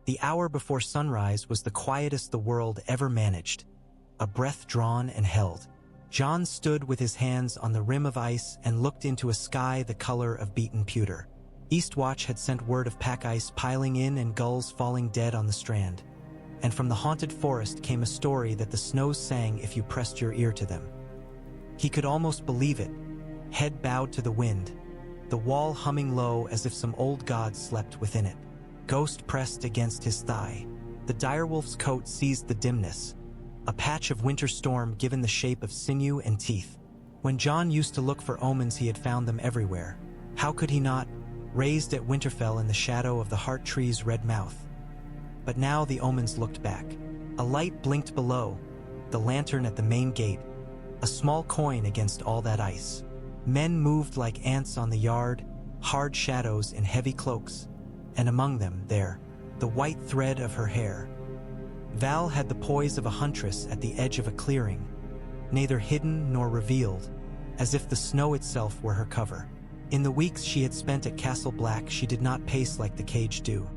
The hour before sunrise was the quietest the world ever managed. A breath drawn and held. Jon stood with his hands on the rim of ice and looked into a sky the color of beaten pewter. Eastwatch had sent word of pack ice piling in and gulls falling dead on the strand. And from the haunted forest came a story that the snows sang if you pressed your ear to them. He could almost believe it, head bowed to the wind, the wall humming low as if some old god slept within it. Ghost pressed against his thigh. The direwolf's coat seized the dimness, a patch of winter storm given the shape of sinew and teeth. When Jon used to look for omens, he had found them everywhere. How could he not, raised at Winterfell in the shadow of the heart tree's red mouth? But now the omens looked back. A light blinked below, the lantern at the main gate, a small coin against all that ice. Men moved like ants on the yard, hard shadows in heavy cloaks, and among them, there, the white thread of her hair. Val had the poise of a huntress at the edge of a clearing, neither hidden nor revealed, as if the snow itself were her cover. In the weeks she had spent at Castle Black, she did not pace like the caged do.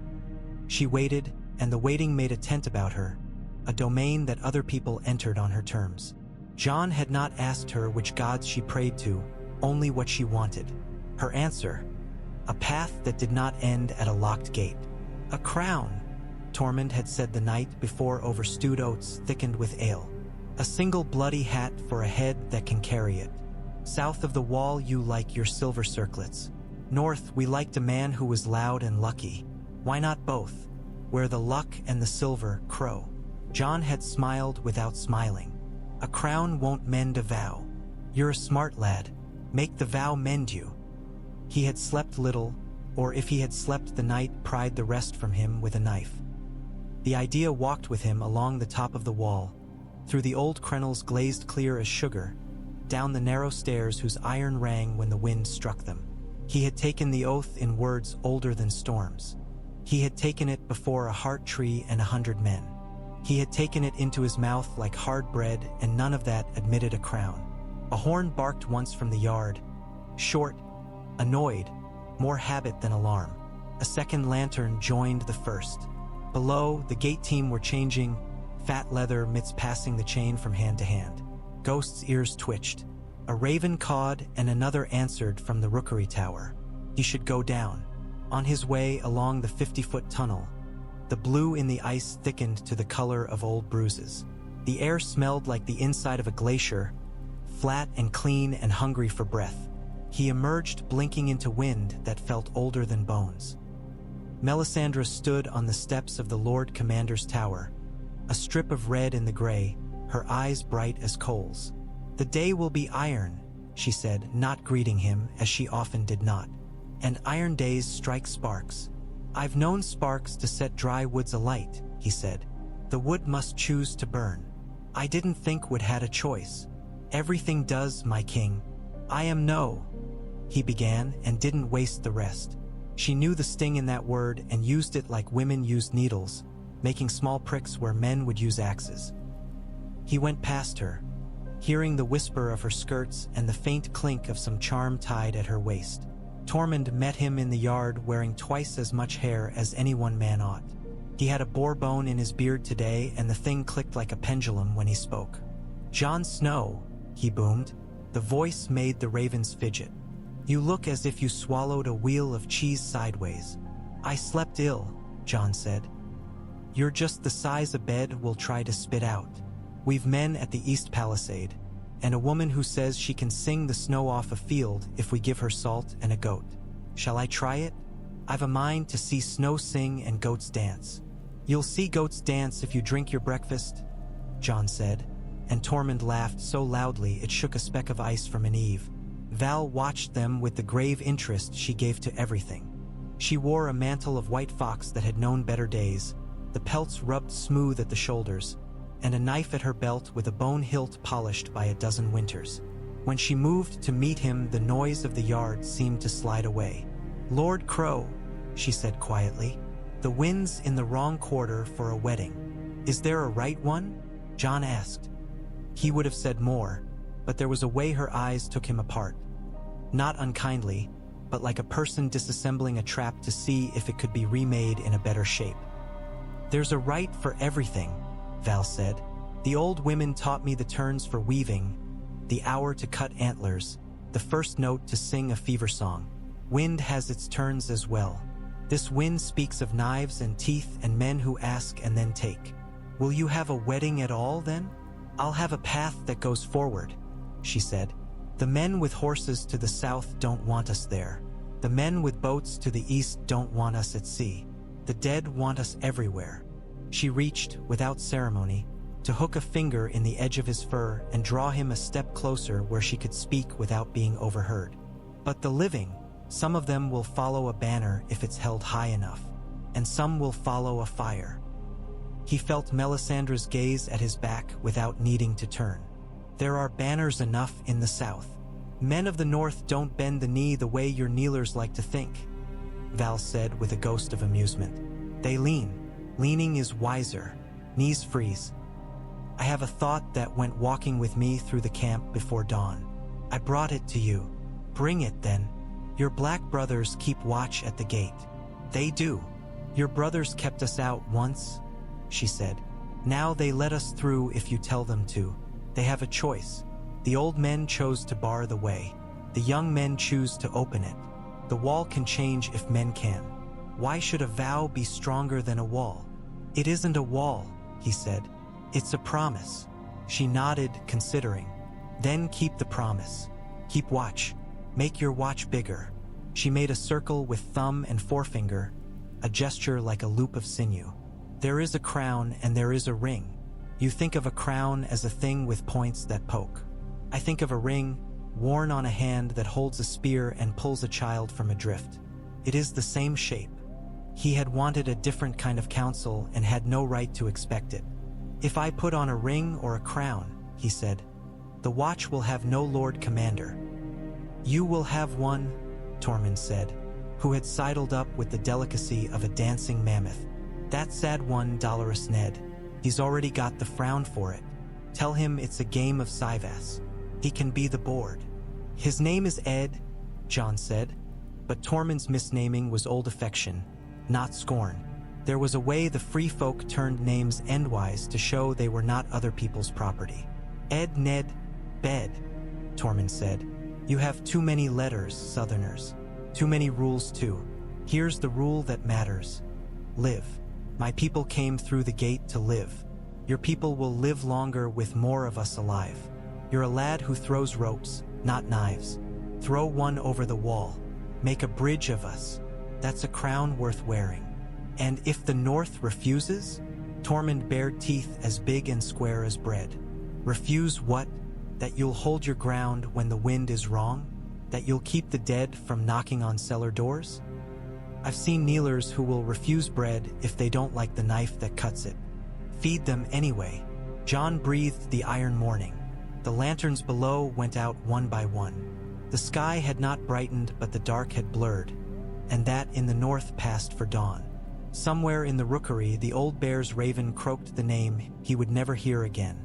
She waited, and the waiting made a tent about her, a domain that other people entered on her terms. Jon had not asked her which gods she prayed to, only what she wanted. Her answer: a path that did not end at a locked gate. A crown, Tormund had said the night before over stewed oats thickened with ale. A single bloody hat for a head that can carry it. South of the wall you like your silver circlets. North we liked a man who was loud and lucky. Why not both? Where the luck and the silver crow. Jon had smiled without smiling. A crown won't mend a vow. You're a smart lad. Make the vow mend you. He had slept little, or if he had slept the night pried the rest from him with a knife. The idea walked with him along the top of the wall, through the old crenels glazed clear as sugar, down the narrow stairs whose iron rang when the wind struck them. He had taken the oath in words older than storms. He had taken it before a heart tree and 100 men. He had taken it into his mouth like hard bread, and none of that admitted a crown. A horn barked once from the yard, short, annoyed, more habit than alarm. A second lantern joined the first. Below, the gate team were changing, fat leather mitts passing the chain from hand to hand. Ghost's ears twitched. A raven cawed and another answered from the rookery tower. He should go down. On his way along the 50-foot tunnel, the blue in the ice thickened to the color of old bruises. The air smelled like the inside of a glacier, flat and clean and hungry for breath. He emerged blinking into wind that felt older than bones. Melisandre stood on the steps of the Lord Commander's tower, a strip of red in the gray, her eyes bright as coals. "The day will be iron," she said, not greeting him, as she often did not. "And iron days strike sparks." "I've known sparks to set dry woods alight," he said. "The wood must choose to burn. I didn't think wood had a choice." "Everything does, my king. I am no," he began, and didn't waste the rest. She knew the sting in that word and used it like women used needles, making small pricks where men would use axes. He went past her, hearing the whisper of her skirts and the faint clink of some charm tied at her waist. Tormund met him in the yard wearing twice as much hair as any one man ought. He had a boar bone in his beard today, and the thing clicked like a pendulum when he spoke. "Jon Snow," he boomed. The voice made the ravens fidget. "You look as if you swallowed a wheel of cheese sideways." "I slept ill," Jon said. "You're just the size a bed will try to spit out. We've men at the East Palisade, and a woman who says she can sing the snow off a field if we give her salt and a goat. Shall I try it? I've a mind to see snow sing and goats dance." "You'll see goats dance if you drink your breakfast," Jon said, and Tormund laughed so loudly it shook a speck of ice from an eave. Val watched them with the grave interest she gave to everything. She wore a mantle of white fox that had known better days, the pelts rubbed smooth at the shoulders, and a knife at her belt with a bone hilt polished by a dozen winters. When she moved to meet him, the noise of the yard seemed to slide away. "Lord Crow," she said quietly, "the wind's in the wrong quarter for a wedding." "Is there a right one?" Jon asked. He would have said more, but there was a way her eyes took him apart. Not unkindly, but like a person disassembling a trap to see if it could be remade in a better shape. There's a right for everything, Val said. The old women taught me the turns for weaving, the hour to cut antlers, the first note to sing a fever song. Wind has its turns as well. This wind speaks of knives and teeth and men who ask and then take. Will you have a wedding at all, then? I'll have a path that goes forward, she said. The men with horses to the south don't want us there. The men with boats to the east don't want us at sea. The dead want us everywhere. She reached, without ceremony, to hook a finger in the edge of his fur and draw him a step closer where she could speak without being overheard. But the living, some of them will follow a banner if it's held high enough, and some will follow a fire. He felt Melisandre's gaze at his back without needing to turn. There are banners enough in the south. Men of the north don't bend the knee the way your kneelers like to think, Val said with a ghost of amusement. They lean. Leaning is wiser. Knees freeze. I have a thought that went walking with me through the camp before dawn. I brought it to you. Bring it then. Your black brothers keep watch at the gate. They do. Your brothers kept us out once, she said. Now they let us through if you tell them to. They have a choice. The old men chose to bar the way. The young men choose to open it. The wall can change if men can. Why should a vow be stronger than a wall? It isn't a wall, he said. It's a promise. She nodded, considering. Then keep the promise. Keep watch. Make your watch bigger. She made a circle with thumb and forefinger, a gesture like a loop of sinew. There is a crown and there is a ring. You think of a crown as a thing with points that poke. I think of a ring, worn on a hand that holds a spear and pulls a child from adrift. It is the same shape. He had wanted a different kind of counsel and had no right to expect it. If I put on a ring or a crown, he said, the watch will have no Lord Commander. You will have one, Tormund said, who had sidled up with the delicacy of a dancing mammoth. That sad one, Dolorous Ned. He's already got the frown for it. Tell him it's a game of Sivas. He can be the board. His name is Ed, Jon said, but Tormund's misnaming was old affection, not scorn. There was a way the free folk turned names endwise to show they were not other people's property. Ed, Ned, Bed, Tormund said. You have too many letters, Southerners. Too many rules too. Here's the rule that matters. Live. My people came through the gate to live. Your people will live longer with more of us alive. You're a lad who throws ropes, not knives. Throw one over the wall. Make a bridge of us. That's a crown worth wearing. And if the North refuses? Tormund bared teeth as big and square as bread. Refuse what? That you'll hold your ground when the wind is wrong? That you'll keep the dead from knocking on cellar doors? I've seen kneelers who will refuse bread if they don't like the knife that cuts it. Feed them anyway. Jon breathed the iron morning. The lanterns below went out one by one. The sky had not brightened, but the dark had blurred, and that in the north passed for dawn. Somewhere in the rookery, the old bear's raven croaked the name he would never hear again.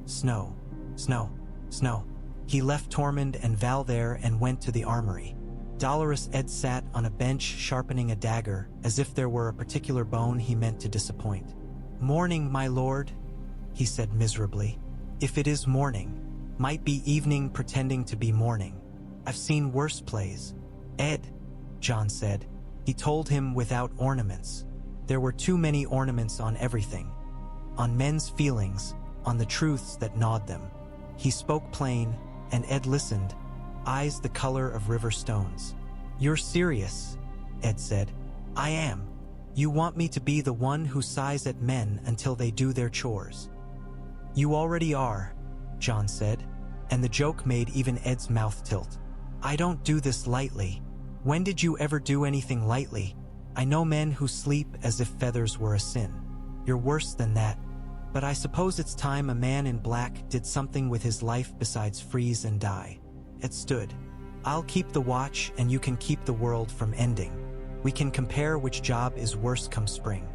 Snow, snow, snow. He left Tormund and Val there and went to the armory. Dolorous Ed sat on a bench sharpening a dagger, as if there were a particular bone he meant to disappoint. Morning, my lord, he said miserably. If it is morning, might be evening pretending to be morning. I've seen worse plays. Ed, Jon said. He told him without ornaments. There were too many ornaments on everything. On men's feelings, on the truths that gnawed them. He spoke plain, and Ed listened, eyes the color of river stones. You're serious, Ed said. I am. You want me to be the one who sighs at men until they do their chores. You already are, Jon said, and the joke made even Ed's mouth tilt. I don't do this lightly. When did you ever do anything lightly? I know men who sleep as if feathers were a sin. You're worse than that. But I suppose it's time a man in black did something with his life besides freeze and die. Ed stood. I'll keep the watch and you can keep the world from ending. We can compare which job is worse come spring.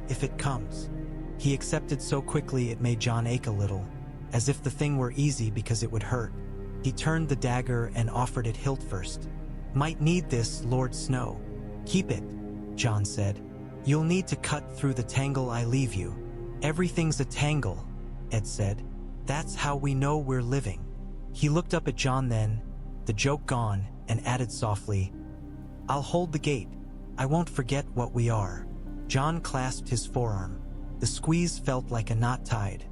If it comes. He accepted so quickly it made Jon ache a little, as if the thing were easy because it would hurt. He turned the dagger and offered it hilt first. Might need this, Lord Snow. Keep it, Jon said. You'll need to cut through the tangle I leave you. Everything's a tangle, Ed said. That's how we know we're living. He looked up at Jon then, the joke gone, and added softly, I'll hold the gate. I won't forget what we are. Jon clasped his forearm. The squeeze felt like a knot tied.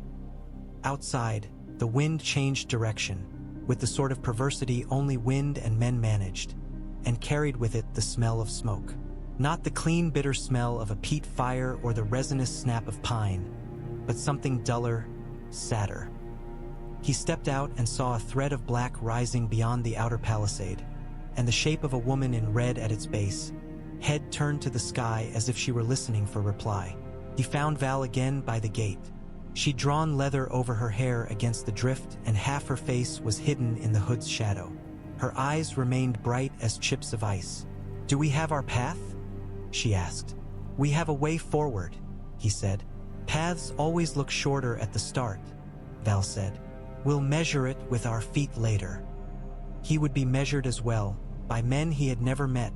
Outside, the wind changed direction, with the sort of perversity only wind and men managed, and carried with it the smell of smoke. Not the clean, bitter smell of a peat fire or the resinous snap of pine, but something duller, sadder. He stepped out and saw a thread of black rising beyond the outer palisade, and the shape of a woman in red at its base, head turned to the sky as if she were listening for reply. He found Val again by the gate. She'd drawn leather over her hair against the drift, and half her face was hidden in the hood's shadow. Her eyes remained bright as chips of ice. Do we have our path? She asked. We have a way forward, he said. Paths always look shorter at the start, Val said. We'll measure it with our feet later. He would be measured as well, by men he had never met,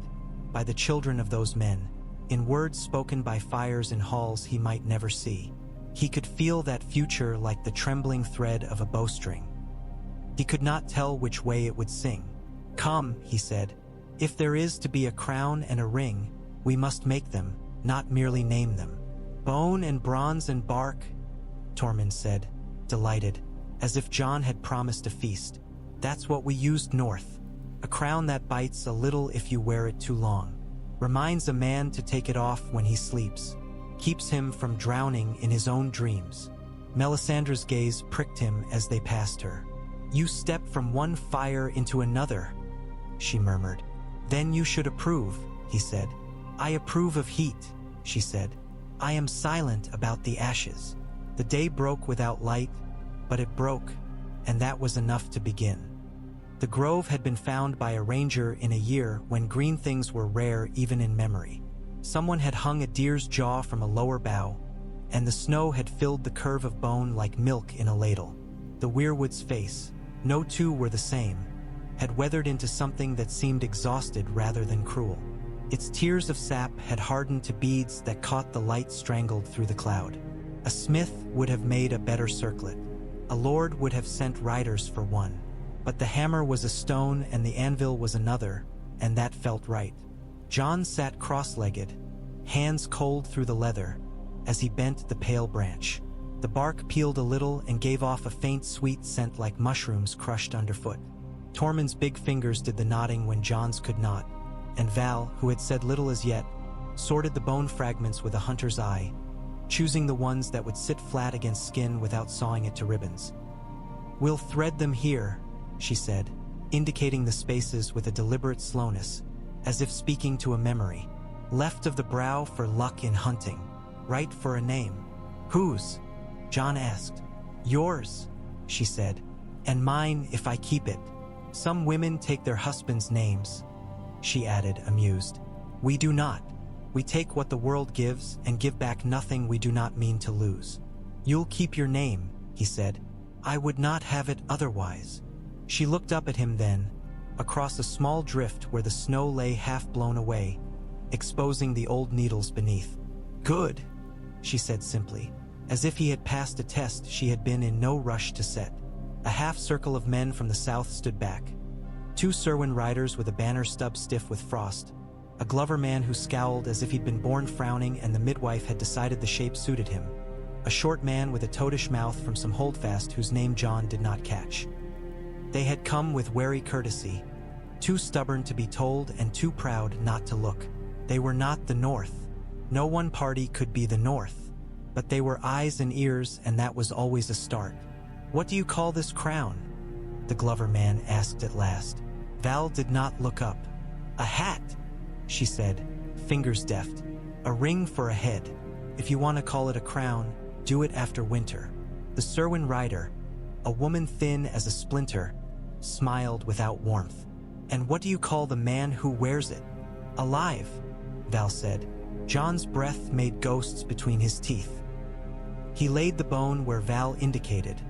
by the children of those men, in words spoken by fires in halls he might never see. He could feel that future like the trembling thread of a bowstring. He could not tell which way it would sing. Come, he said, if there is to be a crown and a ring, we must make them, not merely name them. Bone and bronze and bark, Tormund said, delighted, as if Jon had promised a feast. That's what we used north. A crown that bites a little if you wear it too long. Reminds a man to take it off when he sleeps. Keeps him from drowning in his own dreams. Melisandre's gaze pricked him as they passed her. You step from one fire into another, she murmured. Then you should approve, he said. I approve of heat, she said. I am silent about the ashes. The day broke without light, but it broke, and that was enough to begin. The grove had been found by a ranger in a year when green things were rare even in memory. Someone had hung a deer's jaw from a lower bough, and the snow had filled the curve of bone like milk in a ladle. The weirwood's face, no two were the same, had weathered into something that seemed exhausted rather than cruel. Its tears of sap had hardened to beads that caught the light strangled through the cloud. A smith would have made a better circlet. A lord would have sent riders for one. But the hammer was a stone and the anvil was another, and that felt right. Jon sat cross-legged, hands cold through the leather, as he bent the pale branch. The bark peeled a little and gave off a faint sweet scent like mushrooms crushed underfoot. Tormund's big fingers did the knotting when Jon's could not, and Val, who had said little as yet, sorted the bone fragments with a hunter's eye, choosing the ones that would sit flat against skin without sawing it to ribbons. We'll thread them here, she said, indicating the spaces with a deliberate slowness, as if speaking to a memory. Left of the brow for luck in hunting, right for a name. Whose? Jon asked. Yours, she said, and mine if I keep it. Some women take their husbands' names, she added, amused. We do not. We take what the world gives and give back nothing we do not mean to lose. You'll keep your name, he said. I would not have it otherwise. She looked up at him then, across a small drift where the snow lay half blown away, exposing the old needles beneath. Good, she said simply, as if he had passed a test she had been in no rush to set. A half circle of men from the south stood back. 2 Serwyn riders with a banner stub stiff with frost, a Glover man who scowled as if he'd been born frowning and the midwife had decided the shape suited him, a short man with a toadish mouth from some holdfast whose name Jon did not catch. They had come with wary courtesy, too stubborn to be told and too proud not to look. They were not the North. No one party could be the North, but they were eyes and ears, and that was always a start. What do you call this crown? The Glover man asked at last. Val did not look up. A hat, she said, fingers deft. A ring for a head. If you want to call it a crown, do it after winter. The Serwyn rider, a woman thin as a splinter, smiled without warmth. And what do you call the man who wears it? Alive, Val said. Jon's breath made ghosts between his teeth. He laid the bone where Val indicated,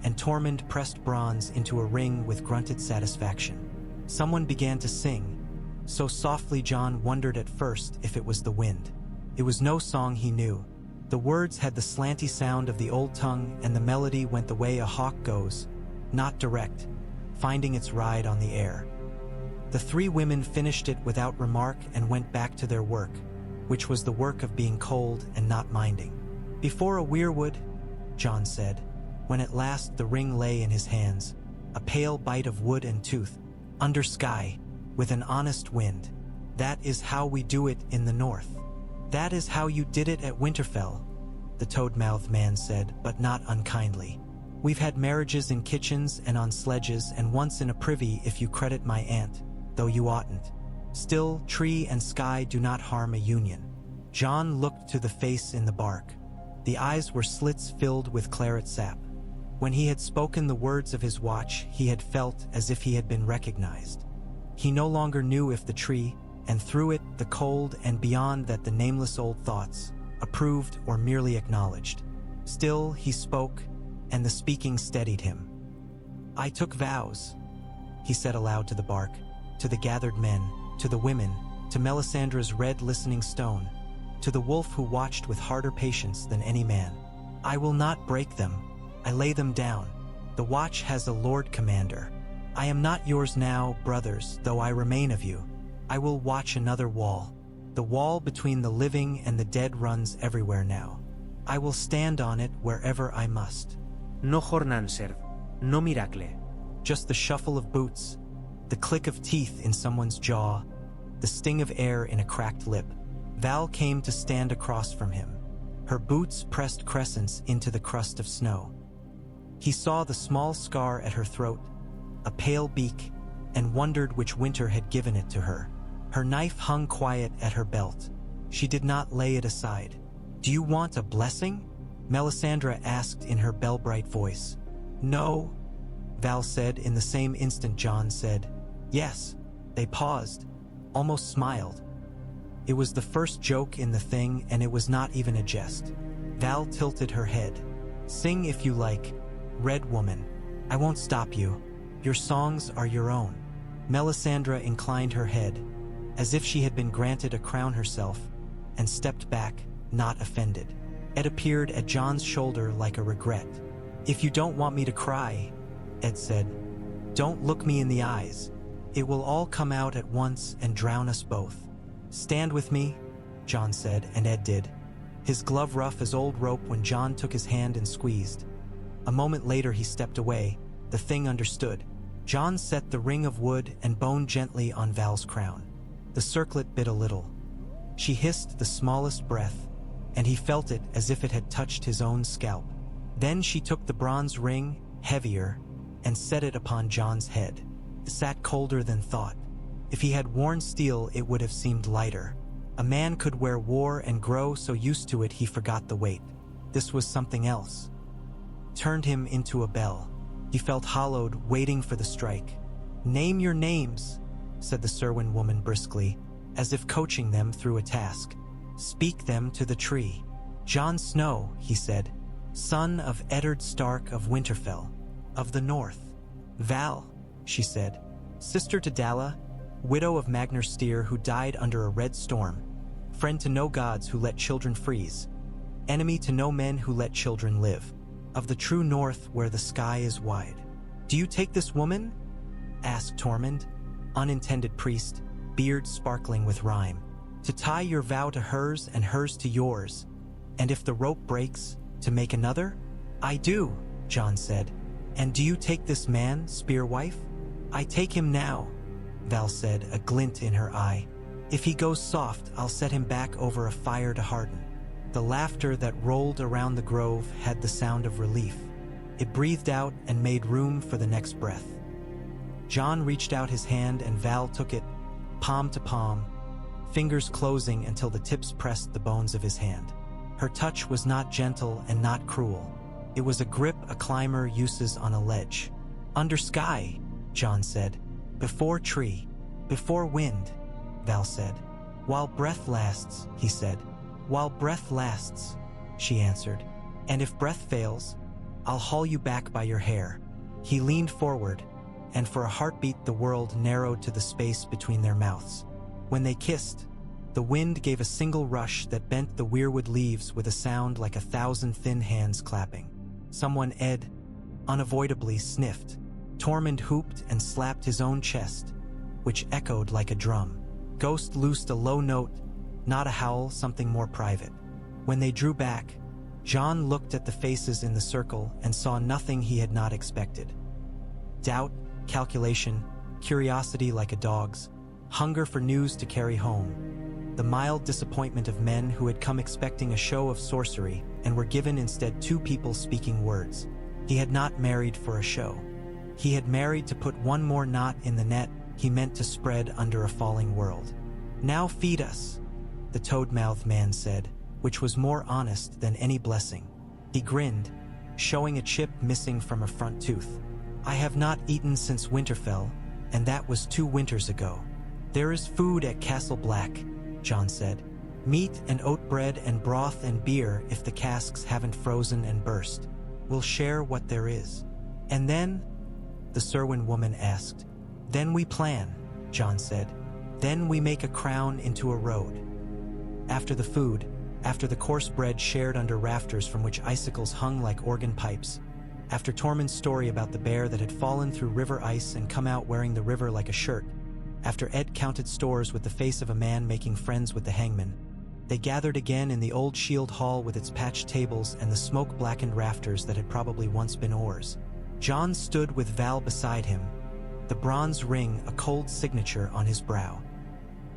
and Tormund pressed bronze into a ring with grunted satisfaction. Someone began to sing, so softly Jon wondered at first if it was the wind. It was no song he knew. The words had the slanty sound of the old tongue, and the melody went the way a hawk goes, not direct, finding its ride on the air. The three women finished it without remark and went back to their work, which was the work of being cold and not minding. "Before a weirwood," Jon said, when at last the ring lay in his hands, a pale bite of wood and tooth, under sky, with an honest wind. "That is how we do it in the north." "That is how you did it at Winterfell," the toad-mouthed man said, but not unkindly. "We've had marriages in kitchens and on sledges, and once in a privy if you credit my aunt, though you oughtn't. Still, tree and sky do not harm a union." Jon looked to the face in the bark. The eyes were slits filled with claret sap. When he had spoken the words of his watch, he had felt as if he had been recognized. He no longer knew if the tree, and through it the cold, and beyond that the nameless old thoughts, approved or merely acknowledged. Still, he spoke, and the speaking steadied him. "I took vows," he said aloud to the bark, to the gathered men, to the women, to Melisandre's red listening stone, to the wolf who watched with harder patience than any man. "I will not break them. I lay them down. The watch has a Lord Commander. I am not yours now, brothers, though I remain of you. I will watch another wall. The wall between the living and the dead runs everywhere now. I will stand on it wherever I must." No jornan serv, no miracle. Just the shuffle of boots, the click of teeth in someone's jaw, the sting of air in a cracked lip. Val came to stand across from him. Her boots pressed crescents into the crust of snow. He saw the small scar at her throat, a pale beak, and wondered which winter had given it to her. Her knife hung quiet at her belt. She did not lay it aside. "Do you want a blessing?" Melisandre asked in her bell-bright voice. "No," Val said in the same instant Jon said, "Yes." They paused, almost smiled. It was the first joke in the thing, and it was not even a jest. Val tilted her head. "Sing if you like, Red Woman. I won't stop you. Your songs are your own." Melisandre inclined her head, as if she had been granted a crown herself, and stepped back, not offended. Ed appeared at Jon's shoulder like a regret. "If you don't want me to cry," Ed said, "don't look me in the eyes. It will all come out at once and drown us both." "Stand with me," Jon said, and Ed did, his glove rough as old rope when Jon took his hand and squeezed. A moment later he stepped away. The thing understood. Jon set the ring of wood and bone gently on Val's crown. The circlet bit a little. She hissed the smallest breath, and he felt it as if it had touched his own scalp. Then she took the bronze ring, heavier, and set it upon Jon's head. It sat colder than thought. If he had worn steel, it would have seemed lighter. A man could wear war and grow so used to it he forgot the weight. This was something else. Turned him into a bell. He felt hollowed, waiting for the strike. "Name your names," said the Serwyn woman briskly, as if coaching them through a task. "Speak them to the tree." "Jon Snow," he said, "son of Eddard Stark of Winterfell, of the north." "Val," she said, "sister to Dalla, widow of Magnar Styr who died under a red storm, friend to no gods who let children freeze, enemy to no men who let children live, of the true north where the sky is wide." "Do you take this woman?" asked Tormund, unintended priest, beard sparkling with rhyme. "To tie your vow to hers and hers to yours, and if the rope breaks, to make another?" "I do," Jon said. "And do you take this man, spear wife?" "I take him now," Val said, a glint in her eye. "If he goes soft, I'll set him back over a fire to harden." The laughter that rolled around the grove had the sound of relief. It breathed out and made room for the next breath. Jon reached out his hand and Val took it, palm to palm, fingers closing until the tips pressed the bones of his hand. Her touch was not gentle and not cruel. It was a grip a climber uses on a ledge. "Under sky," Jon said. "Before tree. Before wind," Val said. "While breath lasts," he said. "While breath lasts," she answered. "And if breath fails, I'll haul you back by your hair." He leaned forward, and for a heartbeat the world narrowed to the space between their mouths. When they kissed, The wind gave a single rush that bent the weirwood leaves with a sound like 1,000 thin hands clapping. Someone, Ed, unavoidably sniffed. Tormund whooped and slapped his own chest, which echoed like a drum. Ghost loosed a low note, not a howl, something more private. When they drew back, Jon looked at the faces in the circle and saw nothing he had not expected. Doubt, calculation, curiosity like a dog's, hunger for news to carry home. The mild disappointment of men who had come expecting a show of sorcery and were given instead two people speaking words. He had not married for a show. He had married to put one more knot in the net he meant to spread under a falling world. "Now feed us," the toad-mouthed man said, which was more honest than any blessing. He grinned, showing a chip missing from a front tooth. "I have not eaten since Winterfell, and that was 2 winters ago." "There is food at Castle Black," Jon said. "Meat and oat bread and broth and beer if the casks haven't frozen and burst. We'll share what there is." "And then?" the Serwyn woman asked. "Then we plan," Jon said. "Then we make a crown into a road." After the food, after the coarse bread shared under rafters from which icicles hung like organ pipes, after Tormund's story about the bear that had fallen through river ice and come out wearing the river like a shirt, after Ed counted stores with the face of a man making friends with the hangman, they gathered again in the old shield hall with its patched tables and the smoke-blackened rafters that had probably once been oars. Jon stood with Val beside him, the bronze ring a cold signature on his brow.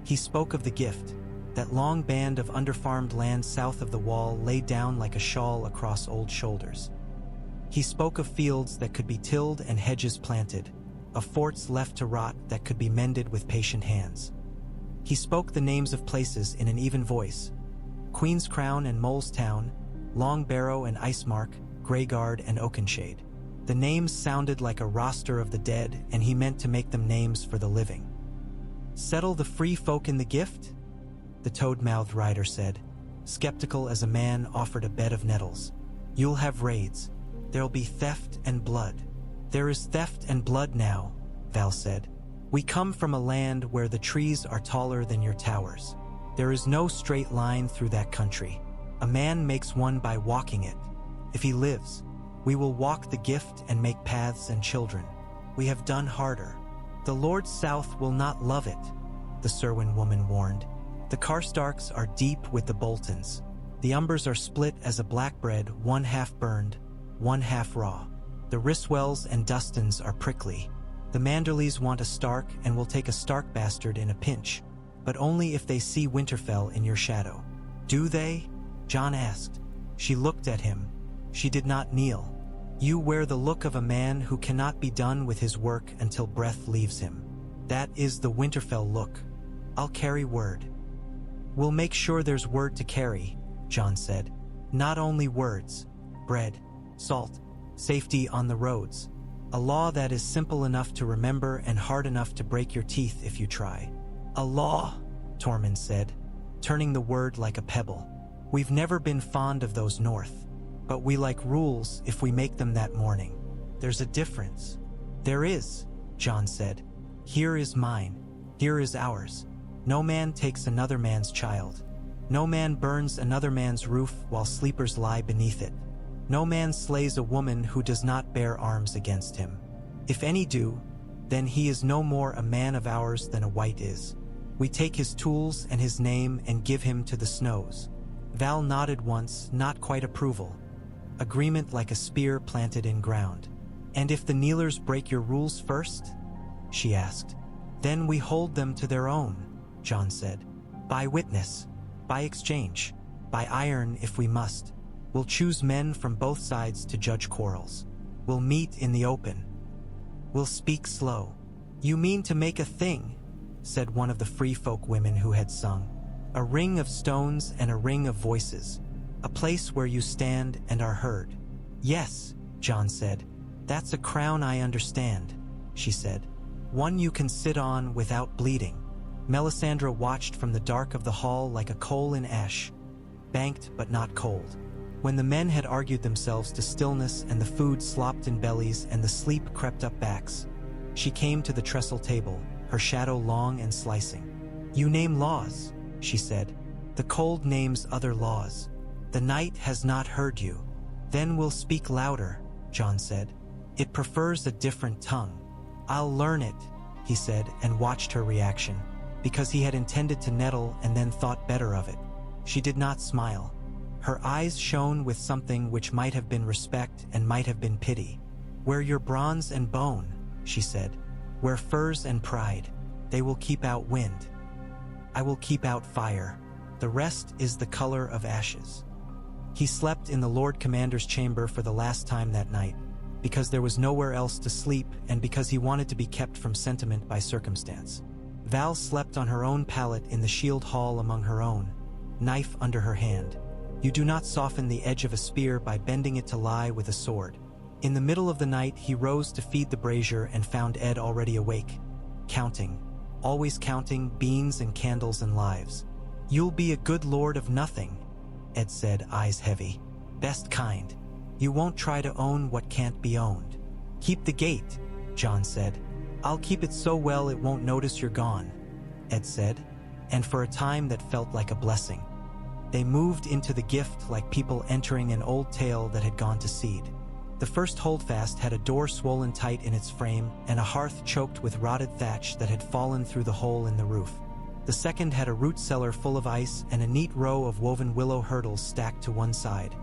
He spoke of the gift, that long band of underfarmed land south of the wall laid down like a shawl across old shoulders. He spoke of fields that could be tilled and hedges planted, of forts left to rot that could be mended with patient hands. He spoke the names of places in an even voice: Queen's Crown and Molestown, Long Barrow and Icemark, Greyguard and Oakenshade. The names sounded like a roster of the dead, and he meant to make them names for the living. "Settle the free folk in the gift?" the toad-mouthed rider said, skeptical as a man offered a bed of nettles. "You'll have raids. There'll be theft and blood." "There is theft and blood now," Val said. "We come from a land where the trees are taller than your towers. There is no straight line through that country. A man makes one by walking it. If he lives, we will walk the gift and make paths and children. We have done harder. The Lord South will not love it," the Serwyn woman warned. "The Karstarks are deep with the Boltons. The Umbers are split as a black bread, one half burned, one half raw. The Ryswells and Dustons are prickly. The Manderleys want a Stark and will take a Stark bastard in a pinch, but only if they see Winterfell in your shadow." "Do they?" Jon asked. She looked at him. She did not kneel. "You wear the look of a man who cannot be done with his work until breath leaves him. That is the Winterfell look. I'll carry word." "We'll make sure there's word to carry," Jon said. "Not only words. Bread, salt, safety on the roads. A law that is simple enough to remember and hard enough to break your teeth if you try." "A law," Tormund said, turning the word like a pebble. "We've never been fond of those north. But we like rules if we make them that morning. There's a difference." "There is," Jon said. "Here is mine. Here is ours. No man takes another man's child. No man burns another man's roof while sleepers lie beneath it. No man slays a woman who does not bear arms against him. If any do, then he is no more a man of ours than a white is. We take his tools and his name and give him to the snows." Val nodded once, not quite approval. Agreement like a spear planted in ground. "And if the kneelers break your rules first?" she asked. "Then we hold them to their own," Jon said. "By witness, by exchange, by iron if we must. We'll choose men from both sides to judge quarrels. We'll meet in the open. We'll speak slow." "You mean to make a thing," said one of the free folk women who had sung. "A ring of stones and a ring of voices. A place where you stand and are heard." "Yes," Jon said. "That's a crown I understand," she said. "One you can sit on without bleeding." Melisandre watched from the dark of the hall like a coal in ash, banked but not cold. When the men had argued themselves to stillness and the food slopped in bellies and the sleep crept up backs, she came to the trestle table, her shadow long and slicing. "You name laws," she said. The cold names other laws. The night has not heard you. Then we'll speak louder, Jon said. It prefers a different tongue. I'll learn it, he said, and watched her reaction, because he had intended to nettle and then thought better of it. She did not smile. Her eyes shone with something which might have been respect and might have been pity. Where your bronze and bone, she said. Where furs and pride. They will keep out wind. I will keep out fire. The rest is the color of ashes. He slept in the Lord Commander's chamber for the last time that night, because there was nowhere else to sleep and because he wanted to be kept from sentiment by circumstance. Val slept on her own pallet in the shield hall among her own, knife under her hand. You do not soften the edge of a spear by bending it to lie with a sword. In the middle of the night, he rose to feed the brazier and found Ed already awake, counting, always counting beans and candles and lives. You'll be a good lord of nothing, Ed said, eyes heavy. Best kind. You won't try to own what can't be owned. Keep the gate, Jon said. I'll keep it so well it won't notice you're gone, Ed said, and for a time that felt like a blessing. They moved into the gift like people entering an old tale that had gone to seed. The first holdfast had a door swollen tight in its frame and a hearth choked with rotted thatch that had fallen through the hole in the roof. The second had a root cellar full of ice and a neat row of woven willow hurdles stacked to one side,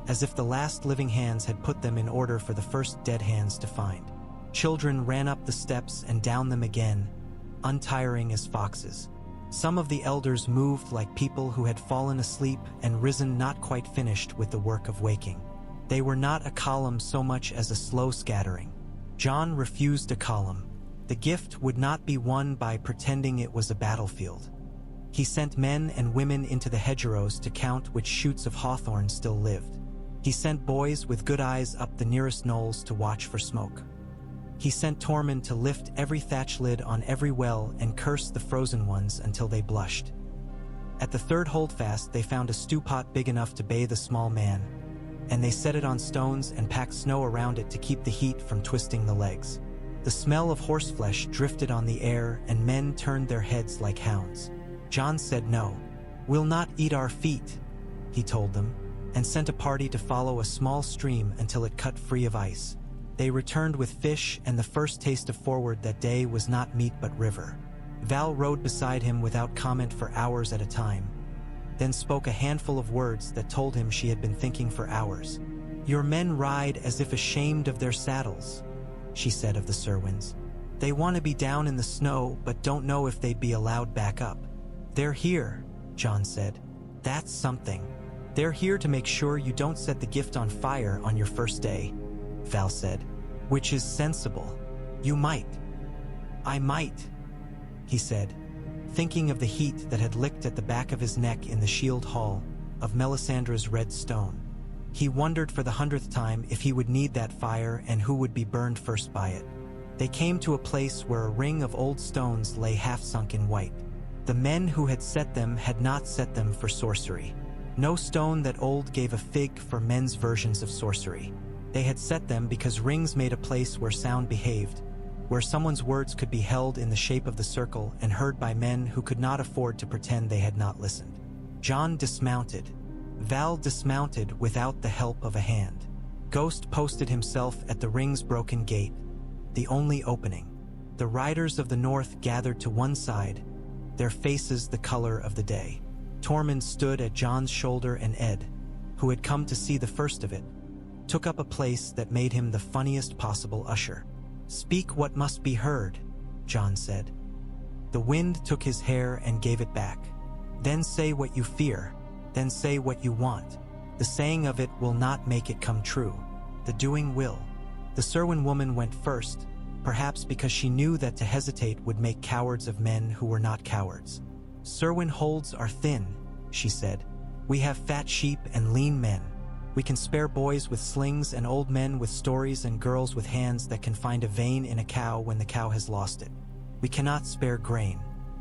as if the last living hands had put them in order for the first dead hands to find. Children ran up the steps and down them again, untiring as foxes. Some of the elders moved like people who had fallen asleep and risen not quite finished with the work of waking. They were not a column so much as a slow scattering. Jon refused a column. The gift would not be won by pretending it was a battlefield. He sent men and women into the hedgerows to count which shoots of hawthorn still lived. He sent boys with good eyes up the nearest knolls to watch for smoke. He sent Tormund to lift every thatch lid on every well and curse the frozen ones until they blushed. At the third holdfast, they found a stew pot big enough to bathe a small man, and they set it on stones and packed snow around it to keep the heat from twisting the legs. The smell of horseflesh drifted on the air, and men turned their heads like hounds. Jon said no. We'll not eat our feet, he told them, and sent a party to follow a small stream until it cut free of ice. They returned with fish, and the first taste of forward that day was not meat but river. Val rode beside him without comment for hours at a time, then spoke a handful of words that told him she had been thinking for hours. Your men ride as if ashamed of their saddles, she said of the Cerwyns. They want to be down in the snow but don't know if they'd be allowed back up. They're here, Jon said. That's something. They're here to make sure you don't set the gift on fire on your first day, Val said, which is sensible. You might. I might, he said, thinking of the heat that had licked at the back of his neck in the shield hall, of Melisandre's red stone. He wondered for the 100th time if he would need that fire and who would be burned first by it. They came to a place where a ring of old stones lay half sunk in white. The men who had set them had not set them for sorcery. No stone that old gave a fig for men's versions of sorcery. They had set them because rings made a place where sound behaved, where someone's words could be held in the shape of the circle and heard by men who could not afford to pretend they had not listened. Jon dismounted. Val dismounted without the help of a hand. Ghost posted himself at the ring's broken gate, the only opening. The riders of the north gathered to one side, their faces the color of the day. Tormund stood at Jon's shoulder, and Ed, who had come to see the first of it, took up a place that made him the funniest possible usher. Speak what must be heard, Jon said. The wind took his hair and gave it back. Then say what you fear, then say what you want. The saying of it will not make it come true. The doing will. The Cerwyn woman went first, perhaps because she knew that to hesitate would make cowards of men who were not cowards. Cerwyn holds are thin, she said. We have fat sheep and lean men. We can spare boys with slings and old men with stories and girls with hands that can find a vein in a cow when the cow has lost it. We cannot spare grain.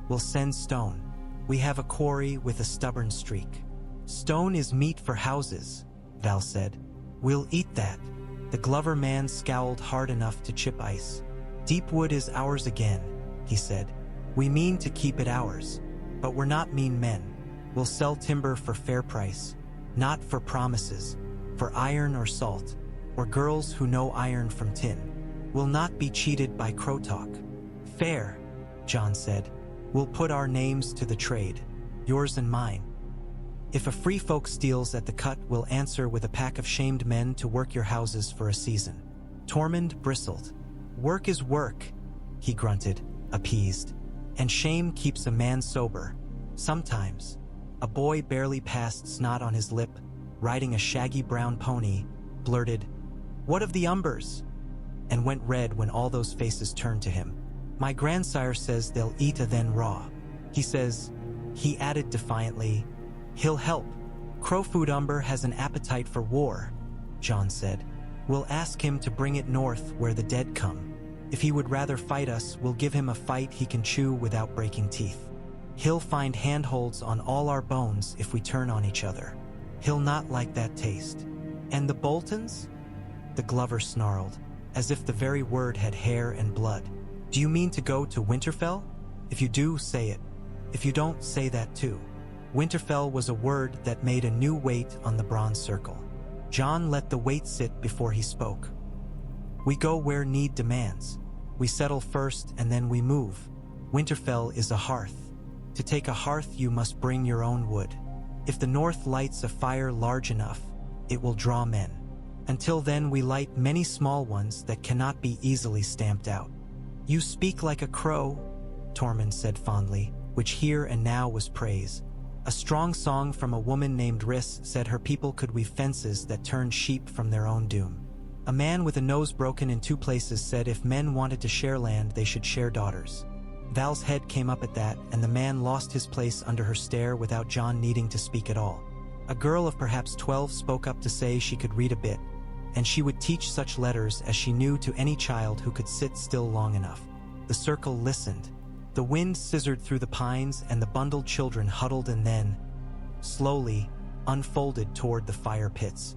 We'll send stone. We have a quarry with a stubborn streak. Stone is meat for houses, Val said. We'll eat that. The Glover man scowled hard enough to chip ice. Deep wood is ours again, he said. We mean to keep it ours. But we're not mean men. We'll sell timber for fair price, not for promises, for iron or salt, or girls who know iron from tin. We'll not be cheated by crow talk. Fair, Jon said. We'll put our names to the trade, yours and mine. If a free folk steals at the cut, we'll answer with a pack of shamed men to work your houses for a season. Tormund bristled. Work is work, he grunted, appeased. And shame keeps a man sober. Sometimes. A boy barely past snot on his lip, riding a shaggy brown pony, blurted, "What of the Umbers?" and went red when all those faces turned to him. My grandsire says they'll eat a then raw. He says, he added defiantly, he'll help. Crowfoot Umber has an appetite for war, Jon said. We'll ask him to bring it north where the dead come. If he would rather fight us, we'll give him a fight he can chew without breaking teeth. He'll find handholds on all our bones if we turn on each other. He'll not like that taste. And the Boltons? The Glover snarled, as if the very word had hair and blood. Do you mean to go to Winterfell? If you do, say it. If you don't, say that too. Winterfell was a word that made a new weight on the Bronze Circle. Jon let the weight sit before he spoke. We go where need demands. We settle first and then we move. Winterfell is a hearth. To take a hearth, you must bring your own wood. If the north lights a fire large enough, it will draw men. Until then, we light many small ones that cannot be easily stamped out. You speak like a crow, Tormund said fondly, which here and now was praise. A strong song from a woman named Riss said her people could weave fences that turned sheep from their own doom. A man with a nose broken in 2 places said if men wanted to share land, they should share daughters. Val's head came up at that, and the man lost his place under her stare without Jon needing to speak at all. A girl of perhaps 12 spoke up to say she could read a bit, and she would teach such letters as she knew to any child who could sit still long enough. The circle listened. The wind scissored through the pines, and the bundled children huddled and then, slowly, unfolded toward the fire pits.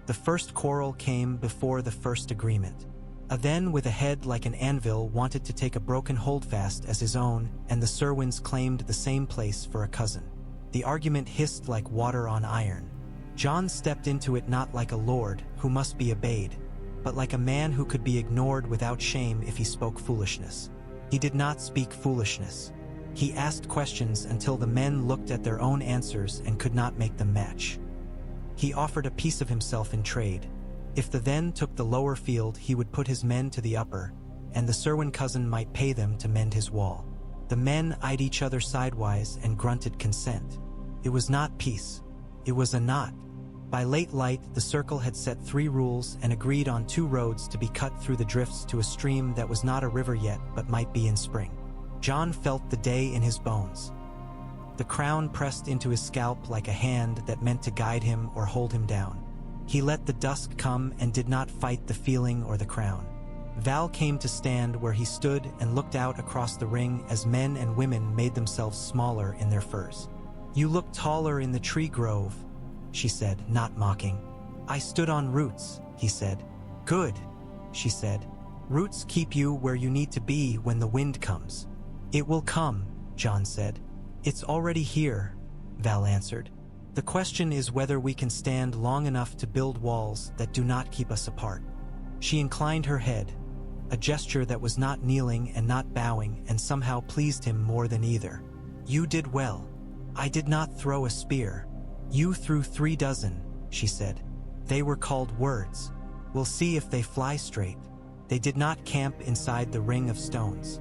The first quarrel came before the first agreement. A then with a head like an anvil wanted to take a broken holdfast as his own, and the Serwins claimed the same place for a cousin. The argument hissed like water on iron. Jon stepped into it not like a lord who must be obeyed, but like a man who could be ignored without shame if he spoke foolishness. He did not speak foolishness. He asked questions until the men looked at their own answers and could not make them match. He offered a piece of himself in trade. If the then took the lower field, he would put his men to the upper, and the Serwin cousin might pay them to mend his wall. The men eyed each other sidewise and grunted consent. It was not peace. It was a knot. By late light, the circle had set 3 rules and agreed on 2 roads to be cut through the drifts to a stream that was not a river yet but might be in spring. Jon felt the day in his bones. The crown pressed into his scalp like a hand that meant to guide him or hold him down. He let the dusk come and did not fight the feeling or the crown. Val came to stand where he stood and looked out across the ring as men and women made themselves smaller in their furs. You look taller in the tree grove, she said, not mocking. I stood on roots, he said. Good, she said. Roots keep you where you need to be when the wind comes. It will come, Jon said. It's already here, Val answered. The question is whether we can stand long enough to build walls that do not keep us apart. She inclined her head, a gesture that was not kneeling and not bowing and somehow pleased him more than either. You did well. I did not throw a spear. You threw 3 dozen, she said. They were called words. We'll see if they fly straight. They did not camp inside the ring of stones.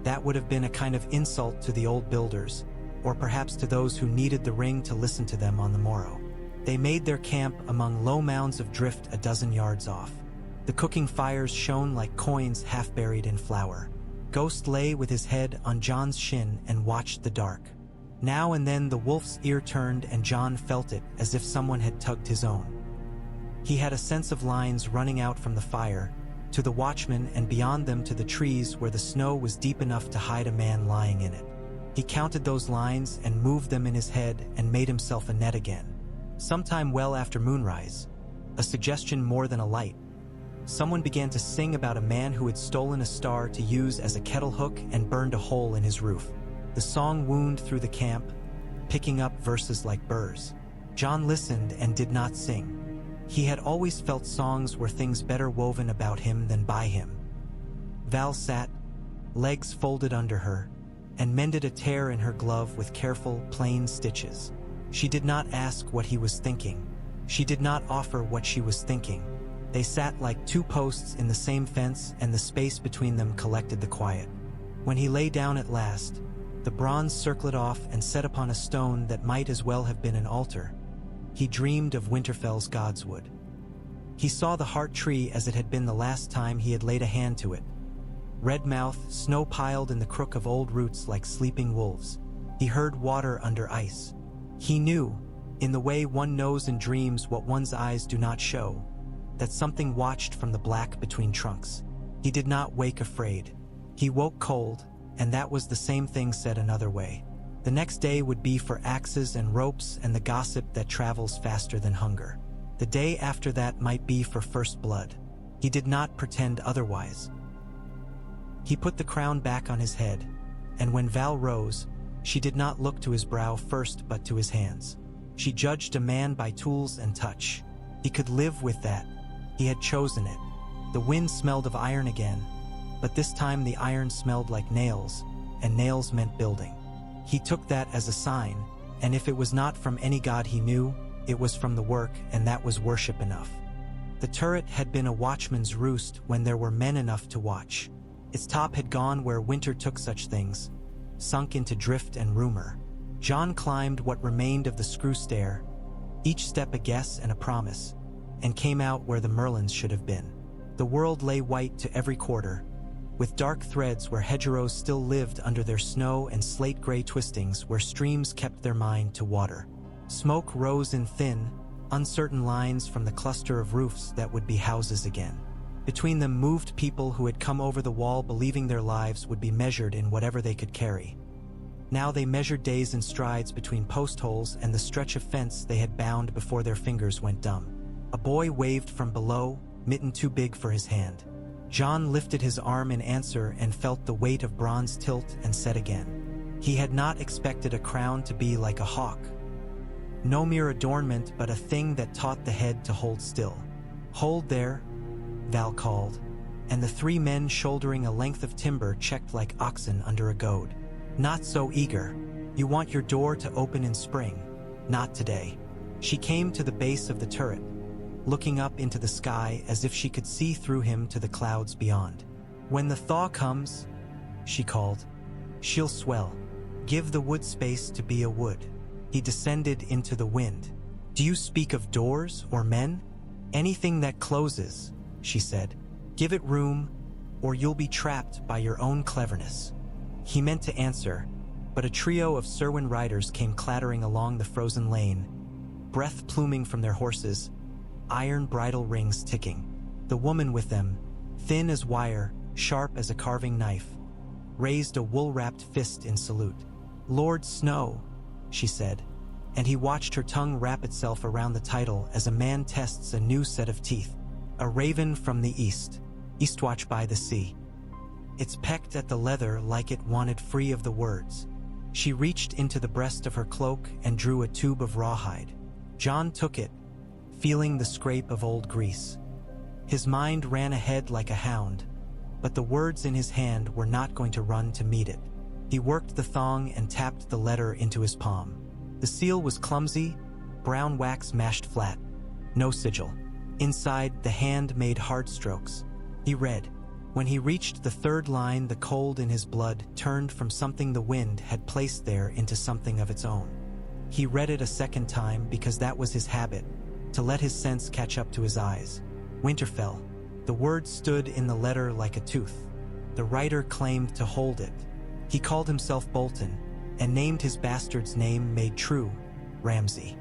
That would have been a kind of insult to the old builders, or perhaps to those who needed the ring to listen to them on the morrow. They made their camp among low mounds of drift a dozen yards off. The cooking fires shone like coins half buried in flour. Ghost lay with his head on Jon's shin and watched the dark. Now and then the wolf's ear turned and Jon felt it as if someone had tugged his own. He had a sense of lines running out from the fire, to the watchmen and beyond them to the trees where the snow was deep enough to hide a man lying in it. He counted those lines and moved them in his head and made himself a net again. Sometime well after moonrise, a suggestion more than a light, someone began to sing about a man who had stolen a star to use as a kettle hook and burned a hole in his roof. The song wound through the camp, picking up verses like burrs. Jon listened and did not sing. He had always felt songs were things better woven about him than by him. Val sat, legs folded under her, and mended a tear in her glove with careful, plain stitches. She did not ask what he was thinking. She did not offer what she was thinking. They sat like two posts in the same fence, and the space between them collected the quiet. When he lay down at last, the bronze circled off and set upon a stone that might as well have been an altar. He dreamed of Winterfell's godswood. He saw the heart tree as it had been the last time he had laid a hand to it. Red mouth, snow piled in the crook of old roots like sleeping wolves. He heard water under ice. He knew, in the way one knows in dreams what one's eyes do not show, that something watched from the black between trunks. He did not wake afraid. He woke cold, and that was the same thing said another way. The next day would be for axes and ropes and the gossip that travels faster than hunger. The day after that might be for first blood. He did not pretend otherwise. He put the crown back on his head, and when Val rose, she did not look to his brow first but to his hands. She judged a man by tools and touch. He could live with that. He had chosen it. The wind smelled of iron again, but this time the iron smelled like nails, and nails meant building. He took that as a sign, and if it was not from any god he knew, it was from the work, and that was worship enough. The turret had been a watchman's roost when there were men enough to watch. Its top had gone where winter took such things, sunk into drift and rumor. Jon climbed what remained of the screw stair, each step a guess and a promise, and came out where the merlins should have been. The world lay white to every quarter, with dark threads where hedgerows still lived under their snow and slate-gray twistings where streams kept their mind to water. Smoke rose in thin, uncertain lines from the cluster of roofs that would be houses again. Between them moved people who had come over the wall believing their lives would be measured in whatever they could carry. Now they measured days in strides between post holes and the stretch of fence they had bound before their fingers went dumb. A boy waved from below, mitten too big for his hand. Jon lifted his arm in answer and felt the weight of bronze tilt and said again. He had not expected a crown to be like a hawk. No mere adornment, but a thing that taught the head to hold still. Hold there, Val called, and the three men shouldering a length of timber checked like oxen under a goad. Not so eager. You want your door to open in spring. Not today. She came to the base of the turret, looking up into the sky as if she could see through him to the clouds beyond. When the thaw comes, she called, she'll swell. Give the wood space to be a wood. He descended into the wind. Do you speak of doors or men? Anything that closes, she said. Give it room, or you'll be trapped by your own cleverness. He meant to answer, but a trio of Serwyn riders came clattering along the frozen lane, breath pluming from their horses, iron bridle rings ticking. The woman with them, thin as wire, sharp as a carving knife, raised a wool-wrapped fist in salute. Lord Snow, she said, and he watched her tongue wrap itself around the title as a man tests a new set of teeth. A raven from the east, Eastwatch by the sea. It's pecked at the leather like it wanted free of the words. She reached into the breast of her cloak and drew a tube of rawhide. Jon took it, feeling the scrape of old grease. His mind ran ahead like a hound, but the words in his hand were not going to run to meet it. He worked the thong and tapped the letter into his palm. The seal was clumsy, brown wax mashed flat. No sigil. Inside, the hand made hard strokes. He read. When he reached the third line, the cold in his blood turned from something the wind had placed there into something of its own. He read it a second time because that was his habit, to let his sense catch up to his eyes. Winterfell. The word stood in the letter like a tooth. The writer claimed to hold it. He called himself Bolton, and named his bastard's name made true, Ramsay.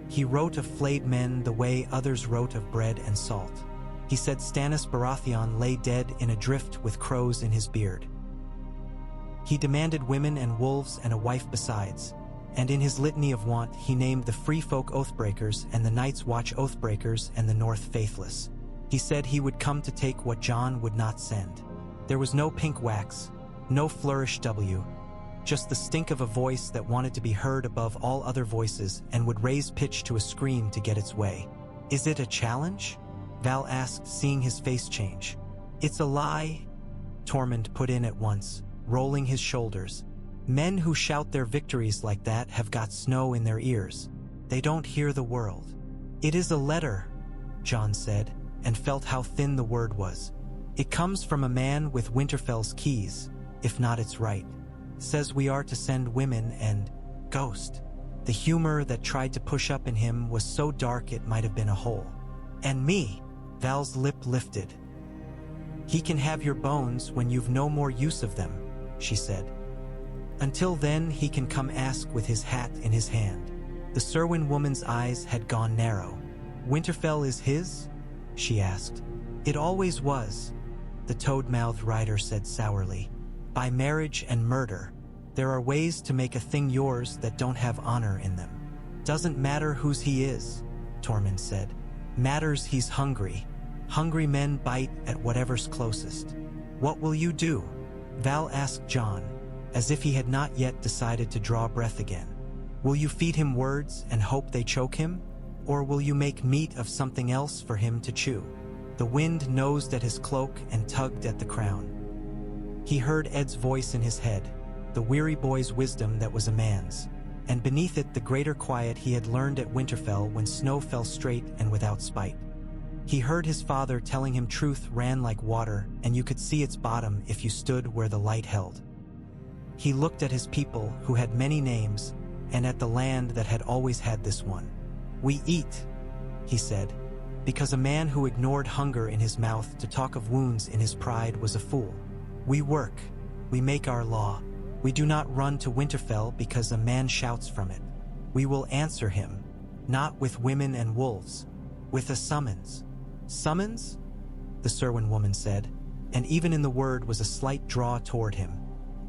He wrote of flayed men the way others wrote of bread and salt. He said Stannis Baratheon lay dead in a drift with crows in his beard. He demanded women and wolves and a wife besides, and in his litany of want he named the free folk Oathbreakers and the Night's Watch Oathbreakers and the North Faithless. He said he would come to take what Jon would not send. There was no pink wax, no flourish W, just the stink of a voice that wanted to be heard above all other voices and would raise pitch to a scream to get its way. "Is it a challenge?" Val asked, seeing his face change. "It's a lie," Tormund put in at once, rolling his shoulders. "Men who shout their victories like that have got snow in their ears. They don't hear the world." "It is a letter," Jon said, and felt how thin the word was. "It comes from a man with Winterfell's keys, if not it's right. Says we are to send women and ghost." The humor that tried to push up in him was so dark it might have been a hole. "And me," Val's lip lifted. "He can have your bones when you've no more use of them," she said. "Until then he can come ask with his hat in his hand." The Cerwyn woman's eyes had gone narrow. "Winterfell is his?" she asked. "It always was," the toad-mouthed rider said sourly. "By marriage and murder. There are ways to make a thing yours that don't have honor in them." "Doesn't matter whose he is," Tormund said. "Matters he's hungry. Hungry men bite at whatever's closest." "What will you do?" Val asked Jon, as if he had not yet decided to draw breath again. "Will you feed him words and hope they choke him? Or will you make meat of something else for him to chew?" The wind nosed at his cloak and tugged at the crown. He heard Ed's voice in his head, the weary boy's wisdom that was a man's, and beneath it the greater quiet he had learned at Winterfell when snow fell straight and without spite. He heard his father telling him truth ran like water and you could see its bottom if you stood where the light held. He looked at his people who had many names and at the land that had always had this one. "We eat," he said, because a man who ignored hunger in his mouth to talk of wounds in his pride was a fool. "We work, we make our law. We do not run to Winterfell because a man shouts from it. We will answer him, not with women and wolves, with a summons." "Summons?" the Cerwyn woman said, and even in the word was a slight draw toward him,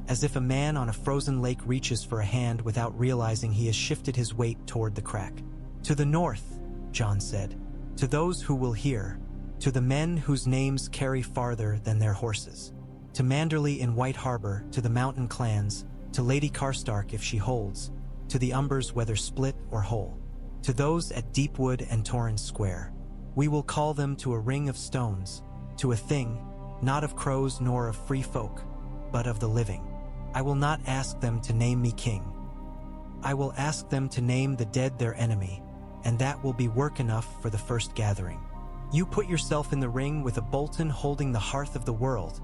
as if a man on a frozen lake reaches for a hand without realizing he has shifted his weight toward the crack. "To the north," Jon said, "to those who will hear, to the men whose names carry farther than their horses. To Manderley in White Harbor, to the mountain clans, to Lady Karstark if she holds, to the Umbers whether split or whole, to those at Deepwood and Torrens Square. We will call them to a ring of stones, to a thing, not of crows nor of free folk, but of the living. I will not ask them to name me king. I will ask them to name the dead their enemy, and that will be work enough for the first gathering. You put yourself in the ring with a Bolton holding the hearth of the world,"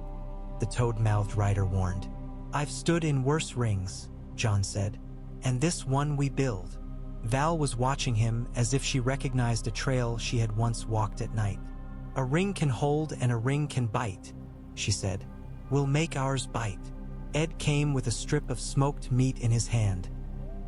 the toad-mouthed rider warned. "I've stood in worse rings," Jon said, "and this one we build." Val was watching him as if she recognized a trail she had once walked at night. "A ring can hold and a ring can bite," she said. "We'll make ours bite." Ed came with a strip of smoked meat in his hand,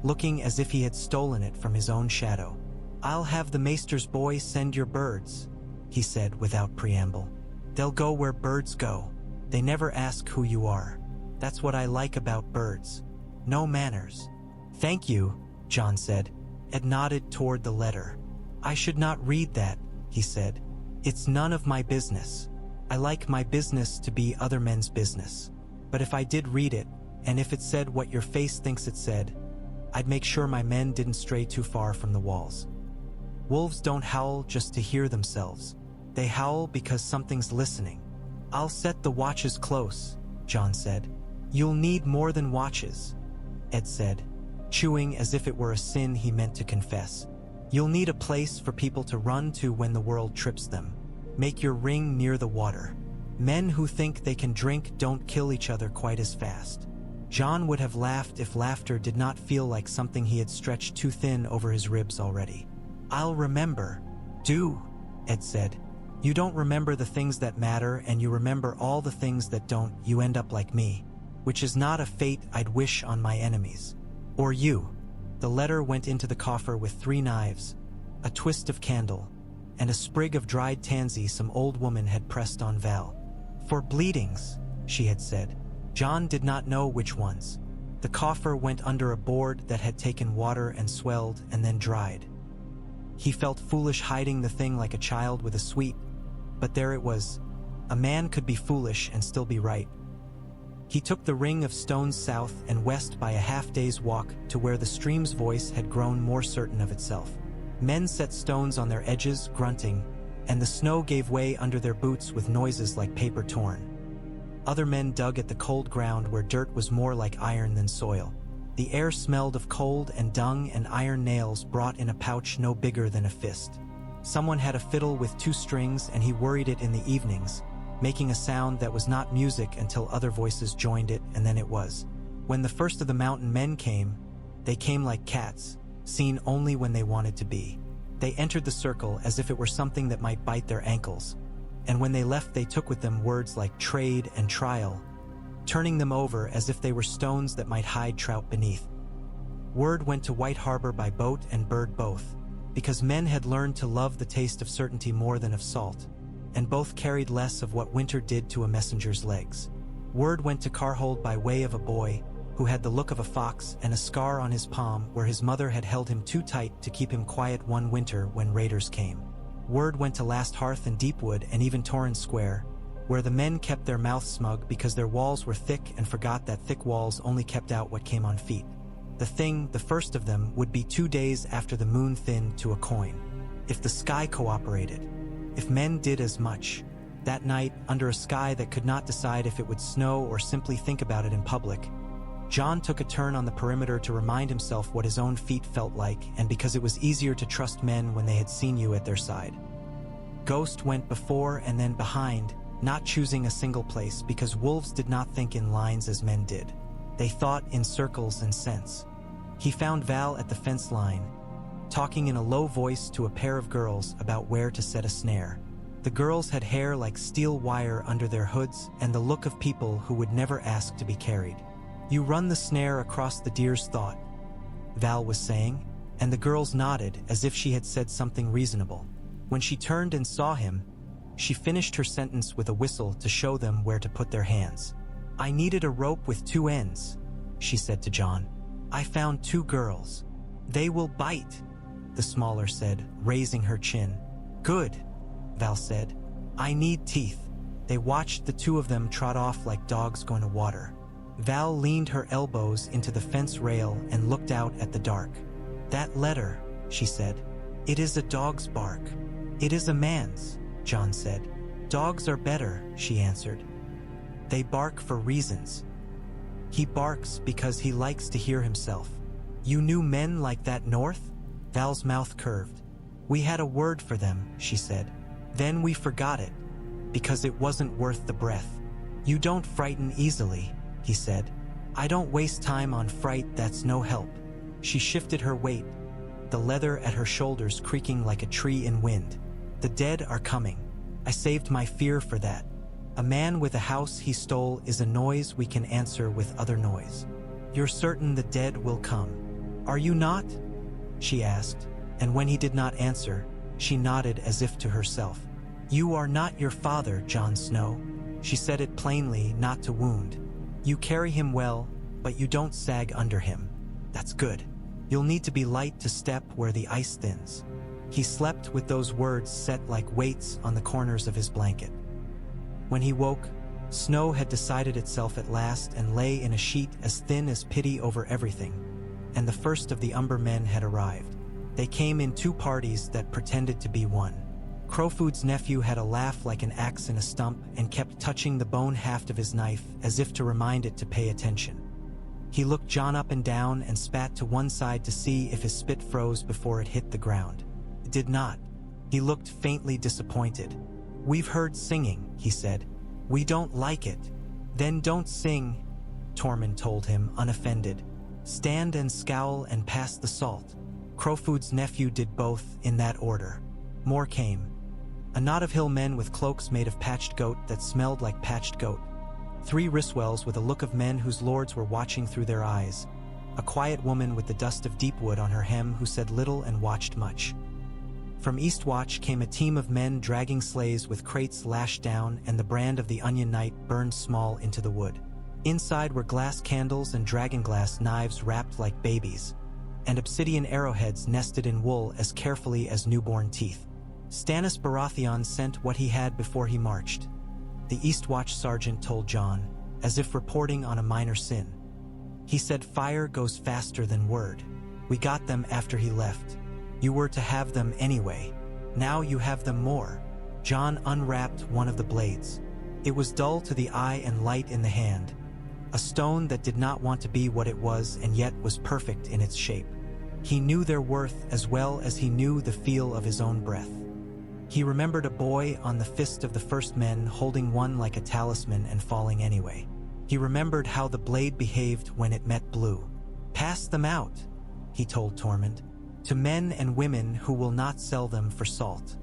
looking as if he had stolen it from his own shadow. "I'll have the maester's boy send your birds," he said without preamble. "They'll go where birds go. They never ask who you are. That's what I like about birds. No manners." "Thank you," Jon said. Ed nodded toward the letter. "I should not read that," he said. "It's none of my business. I like my business to be other men's business. But if I did read it, and if it said what your face thinks it said, I'd make sure my men didn't stray too far from the walls. Wolves don't howl just to hear themselves. They howl because something's listening." "I'll set the watches close," Jon said. "You'll need more than watches," Ed said, chewing as if it were a sin he meant to confess. "You'll need a place for people to run to when the world trips them. Make your ring near the water. Men who think they can drink don't kill each other quite as fast." Jon would have laughed if laughter did not feel like something he had stretched too thin over his ribs already. "I'll remember." "Do," Ed said. "You don't remember the things that matter and you remember all the things that don't, you end up like me, which is not a fate I'd wish on my enemies. Or you." The letter went into the coffer with 3 knives, a twist of candle, and a sprig of dried tansy some old woman had pressed on Val. "For bleedings," she had said. Jon did not know which ones. The coffer went under a board that had taken water and swelled and then dried. He felt foolish hiding the thing like a child with a sweet, but there it was. A man could be foolish and still be right. He took the ring of stones south and west by a half-day's walk to where the stream's voice had grown more certain of itself. Men set stones on their edges, grunting, and the snow gave way under their boots with noises like paper torn. Other men dug at the cold ground where dirt was more like iron than soil. The air smelled of cold and dung and iron nails brought in a pouch no bigger than a fist. Someone had a fiddle with 2 strings and he worried it in the evenings, making a sound that was not music until other voices joined it, and then it was. When the first of the mountain men came, they came like cats, seen only when they wanted to be. They entered the circle as if it were something that might bite their ankles, and when they left they took with them words like trade and trial, turning them over as if they were stones that might hide trout beneath. Word went to White Harbor by boat and bird both, because men had learned to love the taste of certainty more than of salt, and both carried less of what winter did to a messenger's legs. Word went to Carhold by way of a boy who had the look of a fox and a scar on his palm where his mother had held him too tight to keep him quiet one winter when raiders came. Word went to Last Hearth and Deepwood and even Torrance Square, where the men kept their mouths smug because their walls were thick and forgot that thick walls only kept out what came on feet. The first of them, would be 2 days after the moon thinned to a coin. If the sky cooperated, if men did as much. That night, under a sky that could not decide if it would snow or simply think about it in public, John took a turn on the perimeter to remind himself what his own feet felt like, and because it was easier to trust men when they had seen you at their side. Ghost went before and then behind, not choosing a single place because wolves did not think in lines as men did. They thought in circles and scents. He found Val at the fence line, talking in a low voice to a pair of girls about where to set a snare. The girls had hair like steel wire under their hoods and the look of people who would never ask to be carried. "You run the snare across the deer's thought," Val was saying, and the girls nodded as if she had said something reasonable. When she turned and saw him, she finished her sentence with a whistle to show them where to put their hands. "I needed a rope with 2 ends," she said to John. "I found 2 girls. They will bite," the smaller said, raising her chin. "Good," Val said. "I need teeth." They watched the 2 of them trot off like dogs going to water. Val leaned her elbows into the fence rail and looked out at the dark. "That letter," she said. "It is a dog's bark." "It is a man's," John said. "Dogs are better," she answered. "They bark for reasons. He barks because he likes to hear himself." "You knew men like that north?" Val's mouth curved. "We had a word for them," she said. "Then we forgot it, because it wasn't worth the breath." "You don't frighten easily," he said. "I don't waste time on fright, that's no help." She shifted her weight, the leather at her shoulders creaking like a tree in wind. "The dead are coming. I saved my fear for that. A man with a house he stole is a noise we can answer with other noise. You're certain the dead will come. Are you not?" she asked, and when he did not answer, she nodded as if to herself. "You are not your father, Jon Snow." She said it plainly, not to wound. "You carry him well, but you don't sag under him. That's good. You'll need to be light to step where the ice thins." He slept with those words set like weights on the corners of his blanket. When he woke, snow had decided itself at last and lay in a sheet as thin as pity over everything, and the first of the Umber men had arrived. They came in 2 parties that pretended to be one. Crowfoot's nephew had a laugh like an axe in a stump and kept touching the bone haft of his knife as if to remind it to pay attention. He looked John up and down and spat to one side to see if his spit froze before it hit the ground. It did not. He looked faintly disappointed. "We've heard singing," he said. "We don't like it." "Then don't sing," Tormund told him, unoffended. "Stand and scowl and pass the salt." Crowfoot's nephew did both, in that order. More came. A knot of hill men with cloaks made of patched goat that smelled like patched goat. 3 Riswells with a look of men whose lords were watching through their eyes. A quiet woman with the dust of Deepwood on her hem who said little and watched much. From Eastwatch came a team of men dragging sleighs with crates lashed down and the brand of the Onion Knight burned small into the wood. Inside were glass candles and dragonglass knives wrapped like babies, and obsidian arrowheads nested in wool as carefully as newborn teeth. Stannis Baratheon sent what he had before he marched, the Eastwatch sergeant told Jon. as if reporting on a minor sin. He said fire goes faster than word. We got them after he left. You were to have them anyway. Now you have them more. Jon unwrapped one of the blades. It was dull to the eye and light in the hand. A stone that did not want to be what it was and yet was perfect in its shape. He knew their worth as well as he knew the feel of his own breath. He remembered a boy on the fist of the first men holding one like a talisman and falling anyway. He remembered how the blade behaved when it met blue. Pass them out, he told Tormund, to men and women who will not sell them for salt.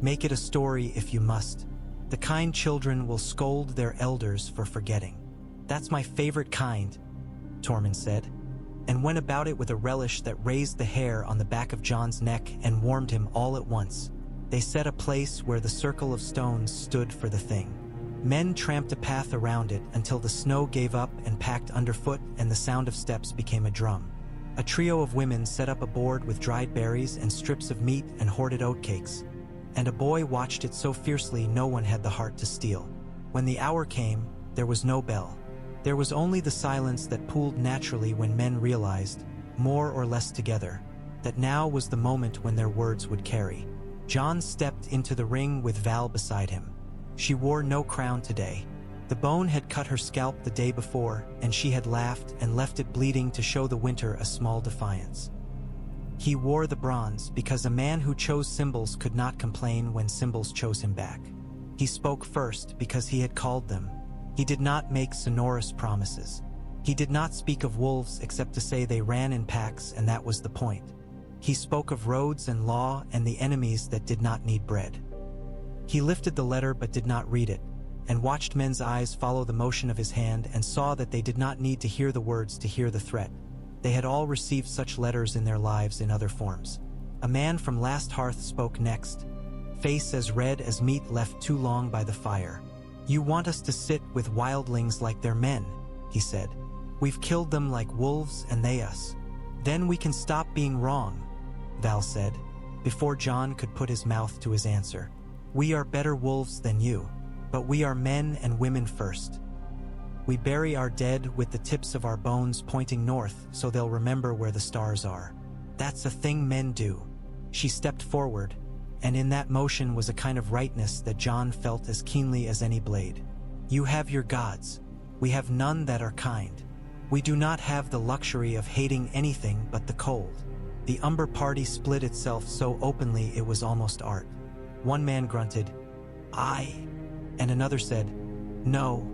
Make it a story if you must. The kind children will scold their elders for forgetting. That's my favorite kind, Tormund said, and went about it with a relish that raised the hair on the back of Jon's neck and warmed him all at once. They set a place where the circle of stones stood for the thing. Men tramped a path around it until the snow gave up and packed underfoot and the sound of steps became a drum. A trio of women set up a board with dried berries and strips of meat and hoarded oatcakes, and a boy watched it so fiercely no one had the heart to steal. When the hour came, there was no bell. There was only the silence that pooled naturally when men realized, more or less together, that now was the moment when their words would carry. Jon stepped into the ring with Val beside him. She wore no crown today. The bone had cut her scalp the day before, and she had laughed and left it bleeding to show the winter a small defiance. He wore the bronze because a man who chose symbols could not complain when symbols chose him back. He spoke first because he had called them. He did not make sonorous promises. He did not speak of wolves except to say they ran in packs, and that was the point. He spoke of roads and law and the enemies that did not need bread. He lifted the letter but did not read it, and watched men's eyes follow the motion of his hand and saw that they did not need to hear the words to hear the threat. They had all received such letters in their lives in other forms. A man from Last Hearth spoke next, face as red as meat left too long by the fire. You want us to sit with wildlings like they're men, he said. We've killed them like wolves and they us. Then we can stop being wrong, Val said, before Jon could put his mouth to his answer. We are better wolves than you, but we are men and women first. We bury our dead with the tips of our bones pointing north so they'll remember where the stars are. That's a thing men do. She stepped forward, and in that motion was a kind of rightness that Jon felt as keenly as any blade. You have your gods. We have none that are kind. We do not have the luxury of hating anything but the cold. The Umber party split itself so openly it was almost art. One man grunted, "Aye," and another said, "No,"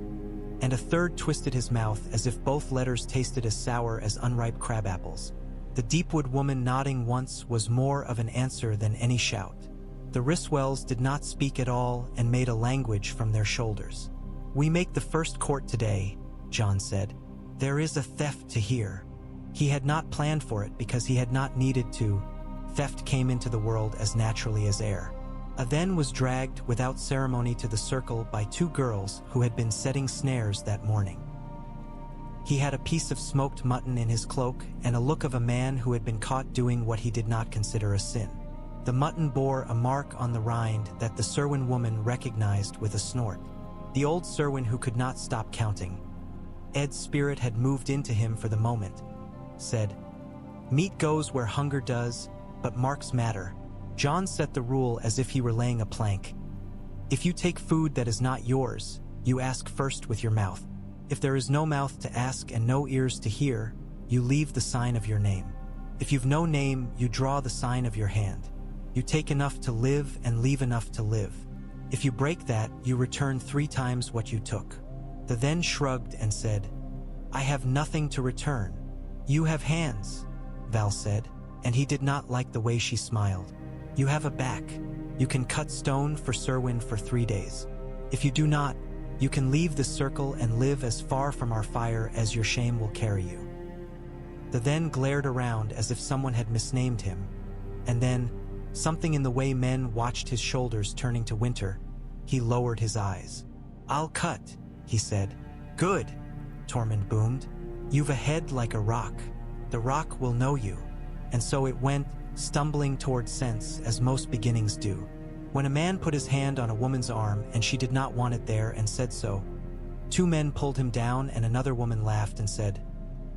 and a third twisted his mouth as if both letters tasted as sour as unripe crabapples. The Deepwood woman nodding once was more of an answer than any shout. The Riswells did not speak at all and made a language from their shoulders. We make the first court today, Jon said. There is a theft to hear. He had not planned for it because he had not needed to. Theft came into the world as naturally as air. A then was dragged without ceremony to the circle by two girls who had been setting snares that morning. He had a piece of smoked mutton in his cloak and a look of a man who had been caught doing what he did not consider a sin. The mutton bore a mark on the rind that the Serwyn woman recognized with a snort. The old Serwyn who could not stop counting. Ed's spirit had moved into him for the moment. Said, "Meat goes where hunger does, but marks matter." Jon set the rule as if he were laying a plank. If you take food that is not yours, you ask first with your mouth. If there is no mouth to ask and no ears to hear, you leave the sign of your name. If you've no name, you draw the sign of your hand. You take enough to live and leave enough to live. If you break that, you return 3 times what you took. The then shrugged and said, "I have nothing to return." "You have hands," Val said, and he did not like the way she smiled. "You have a back. You can cut stone for Serwyn for 3 days. If you do not, you can leave the circle and live as far from our fire as your shame will carry you." The then glared around as if someone had misnamed him, and then, something in the way men watched his shoulders turning to Winter, he lowered his eyes. "I'll cut," he said. "Good," Tormund boomed. "You've a head like a rock. The rock will know you." And so it went, stumbling toward sense as most beginnings do. When a man put his hand on a woman's arm and she did not want it there and said so, 2 men pulled him down and another woman laughed and said,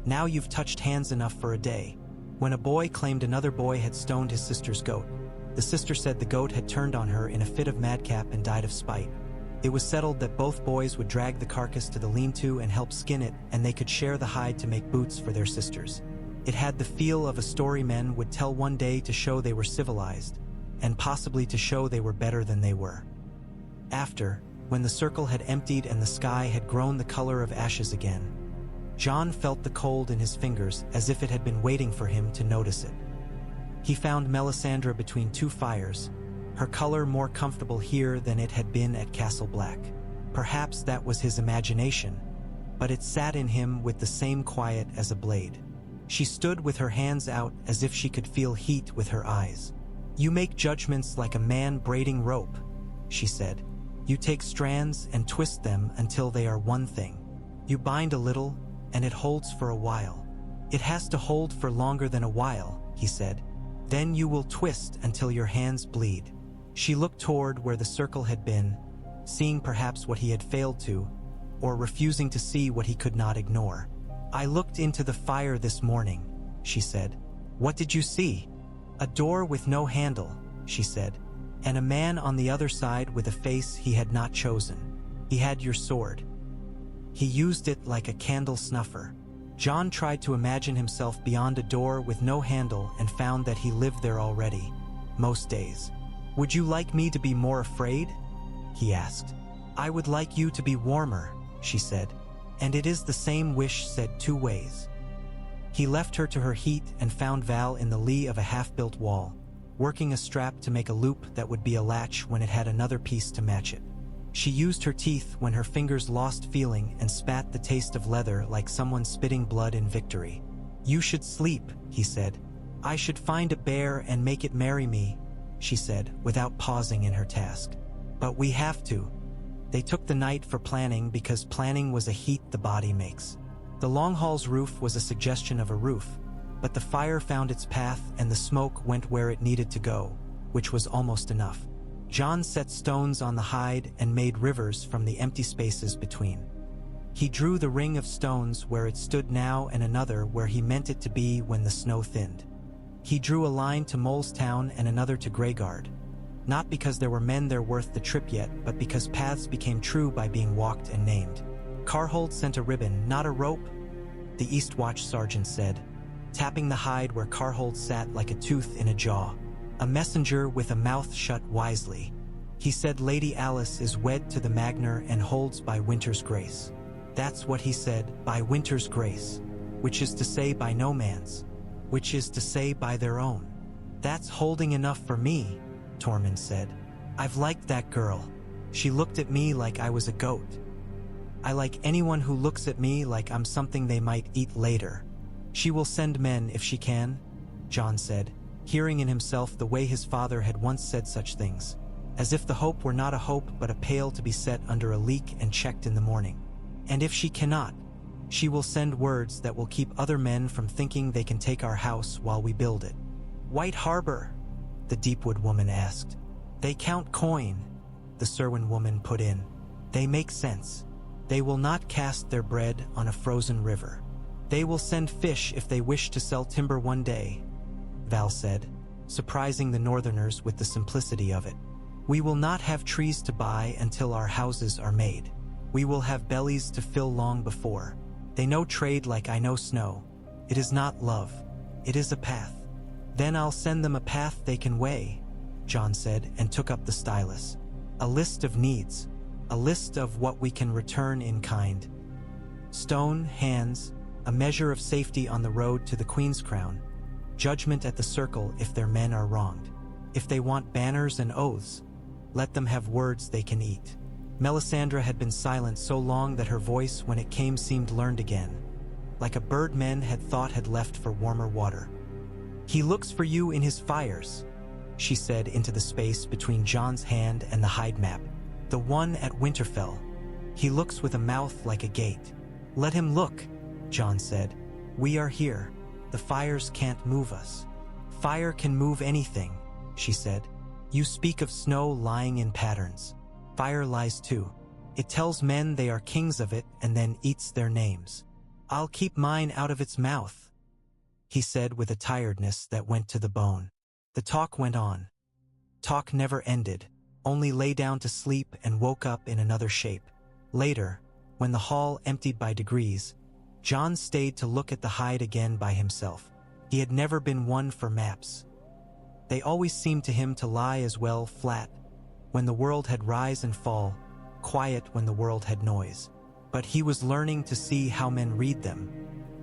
"Now you've touched hands enough for a day." When a boy claimed another boy had stoned his sister's goat, the sister said the goat had turned on her in a fit of madcap and died of spite. It was settled that both boys would drag the carcass to the lean-to and help skin it, and they could share the hide to make boots for their sisters. It had the feel of a story men would tell one day to show they were civilized, and possibly to show they were better than they were. After, when the circle had emptied and the sky had grown the color of ashes again, Jon felt the cold in his fingers as if it had been waiting for him to notice it. He found Melisandre between 2 fires, her color more comfortable here than it had been at Castle Black. Perhaps that was his imagination, but it sat in him with the same quiet as a blade. She stood with her hands out as if she could feel heat with her eyes. "You make judgments like a man braiding rope," she said. "You take strands and twist them until they are one thing. You bind a little, and it holds for a while." "It has to hold for longer than a while," he said. "Then you will twist until your hands bleed." She looked toward where the circle had been, seeing perhaps what he had failed to, or refusing to see what he could not ignore. "I looked into the fire this morning," she said. "What did you see?" "A door with no handle," she said, "and a man on the other side with a face he had not chosen. He had your sword. He used it like a candle snuffer." Jon tried to imagine himself beyond a door with no handle and found that he lived there already, most days. "Would you like me to be more afraid?" he asked. "I would like you to be warmer," she said, "and it is the same wish said 2 ways." He left her to her heat and found Val in the lee of a half-built wall, working a strap to make a loop that would be a latch when it had another piece to match it. She used her teeth when her fingers lost feeling and spat the taste of leather like someone spitting blood in victory. "You should sleep," he said. "I should find a bear and make it marry me," she said, without pausing in her task. "But we have to." They took the night for planning because planning was a heat the body makes. The long hall's roof was a suggestion of a roof, but the fire found its path and the smoke went where it needed to go, which was almost enough. Jon set stones on the hide and made rivers from the empty spaces between. He drew the ring of stones where it stood now and another where he meant it to be when the snow thinned. He drew a line to Molestown and another to Greyguard, not because there were men there worth the trip yet, but because paths became true by being walked and named. "Carhold sent a ribbon, not a rope," the East Watch sergeant said, tapping the hide where Carhold sat like a tooth in a jaw. "A messenger with a mouth shut wisely. He said Lady Alice is wed to the Magnar and holds by Winter's grace. That's what he said, by Winter's grace, which is to say by no man's, which is to say by their own." "That's holding enough for me," Tormund said. "I've liked that girl. She looked at me like I was a goat. I like anyone who looks at me like I'm something they might eat later. She will send men if she can," Jon said, hearing in himself the way his father had once said such things, as if the hope were not a hope but a pail to be set under a leak and checked in the morning. "And if she cannot, she will send words that will keep other men from thinking they can take our house while we build it." "White Harbor?" the Deepwood woman asked. "They count coin," the Serwyn woman put in. "They make sense. They will not cast their bread on a frozen river. They will send fish if they wish to sell timber one day," Val said, surprising the Northerners with the simplicity of it. "We will not have trees to buy until our houses are made. We will have bellies to fill long before. They know trade like I know snow. It is not love. It is a path." "Then I'll send them a path they can weigh," Jon said and took up the stylus. "A list of needs. A list of what we can return in kind. Stone, hands, a measure of safety on the road to the Queen's Crown, judgment at the circle if their men are wronged. If they want banners and oaths, let them have words they can eat." Melisandre had been silent so long that her voice when it came seemed learned again, like a bird men had thought had left for warmer water. "He looks for you in his fires," she said into the space between Jon's hand and the hide map. "The one at Winterfell. He looks with a mouth like a gate." "Let him look," Jon said. "We are here. The fires can't move us." "Fire can move anything," she said. "You speak of snow lying in patterns. Fire lies too. It tells men they are kings of it and then eats their names. I'll keep mine out of its mouth, he said with a tiredness that went to the bone. The talk went on. Talk never ended, only lay down to sleep and woke up in another shape. Later, when the hall emptied by degrees, Jon stayed to look at the hide again by himself. He had never been one for maps. They always seemed to him to lie as well flat, when the world had rise and fall, quiet when the world had noise. But he was learning to see how men read them.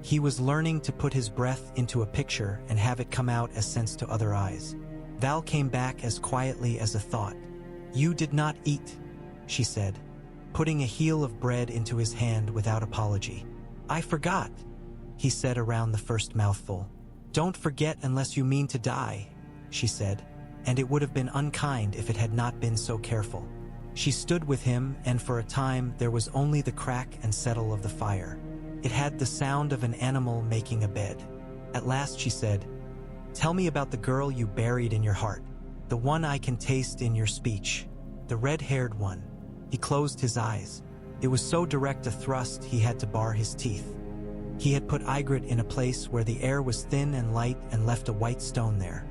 He was learning to put his breath into a picture and have it come out as sense to other eyes. Val came back as quietly as a thought. "You did not eat," she said, putting a heel of bread into his hand without apology. "I forgot," he said around the first mouthful. "Don't forget unless you mean to die," she said, and it would have been unkind if it had not been so careful. She stood with him, and for a time there was only the crack and settle of the fire. It had the sound of an animal making a bed. At last she said, "Tell me about the girl you buried in your heart, the one I can taste in your speech, the red-haired one." He closed his eyes. It was so direct a thrust he had to bar his teeth. He had put Ygritte in a place where the air was thin and light and left a white stone there.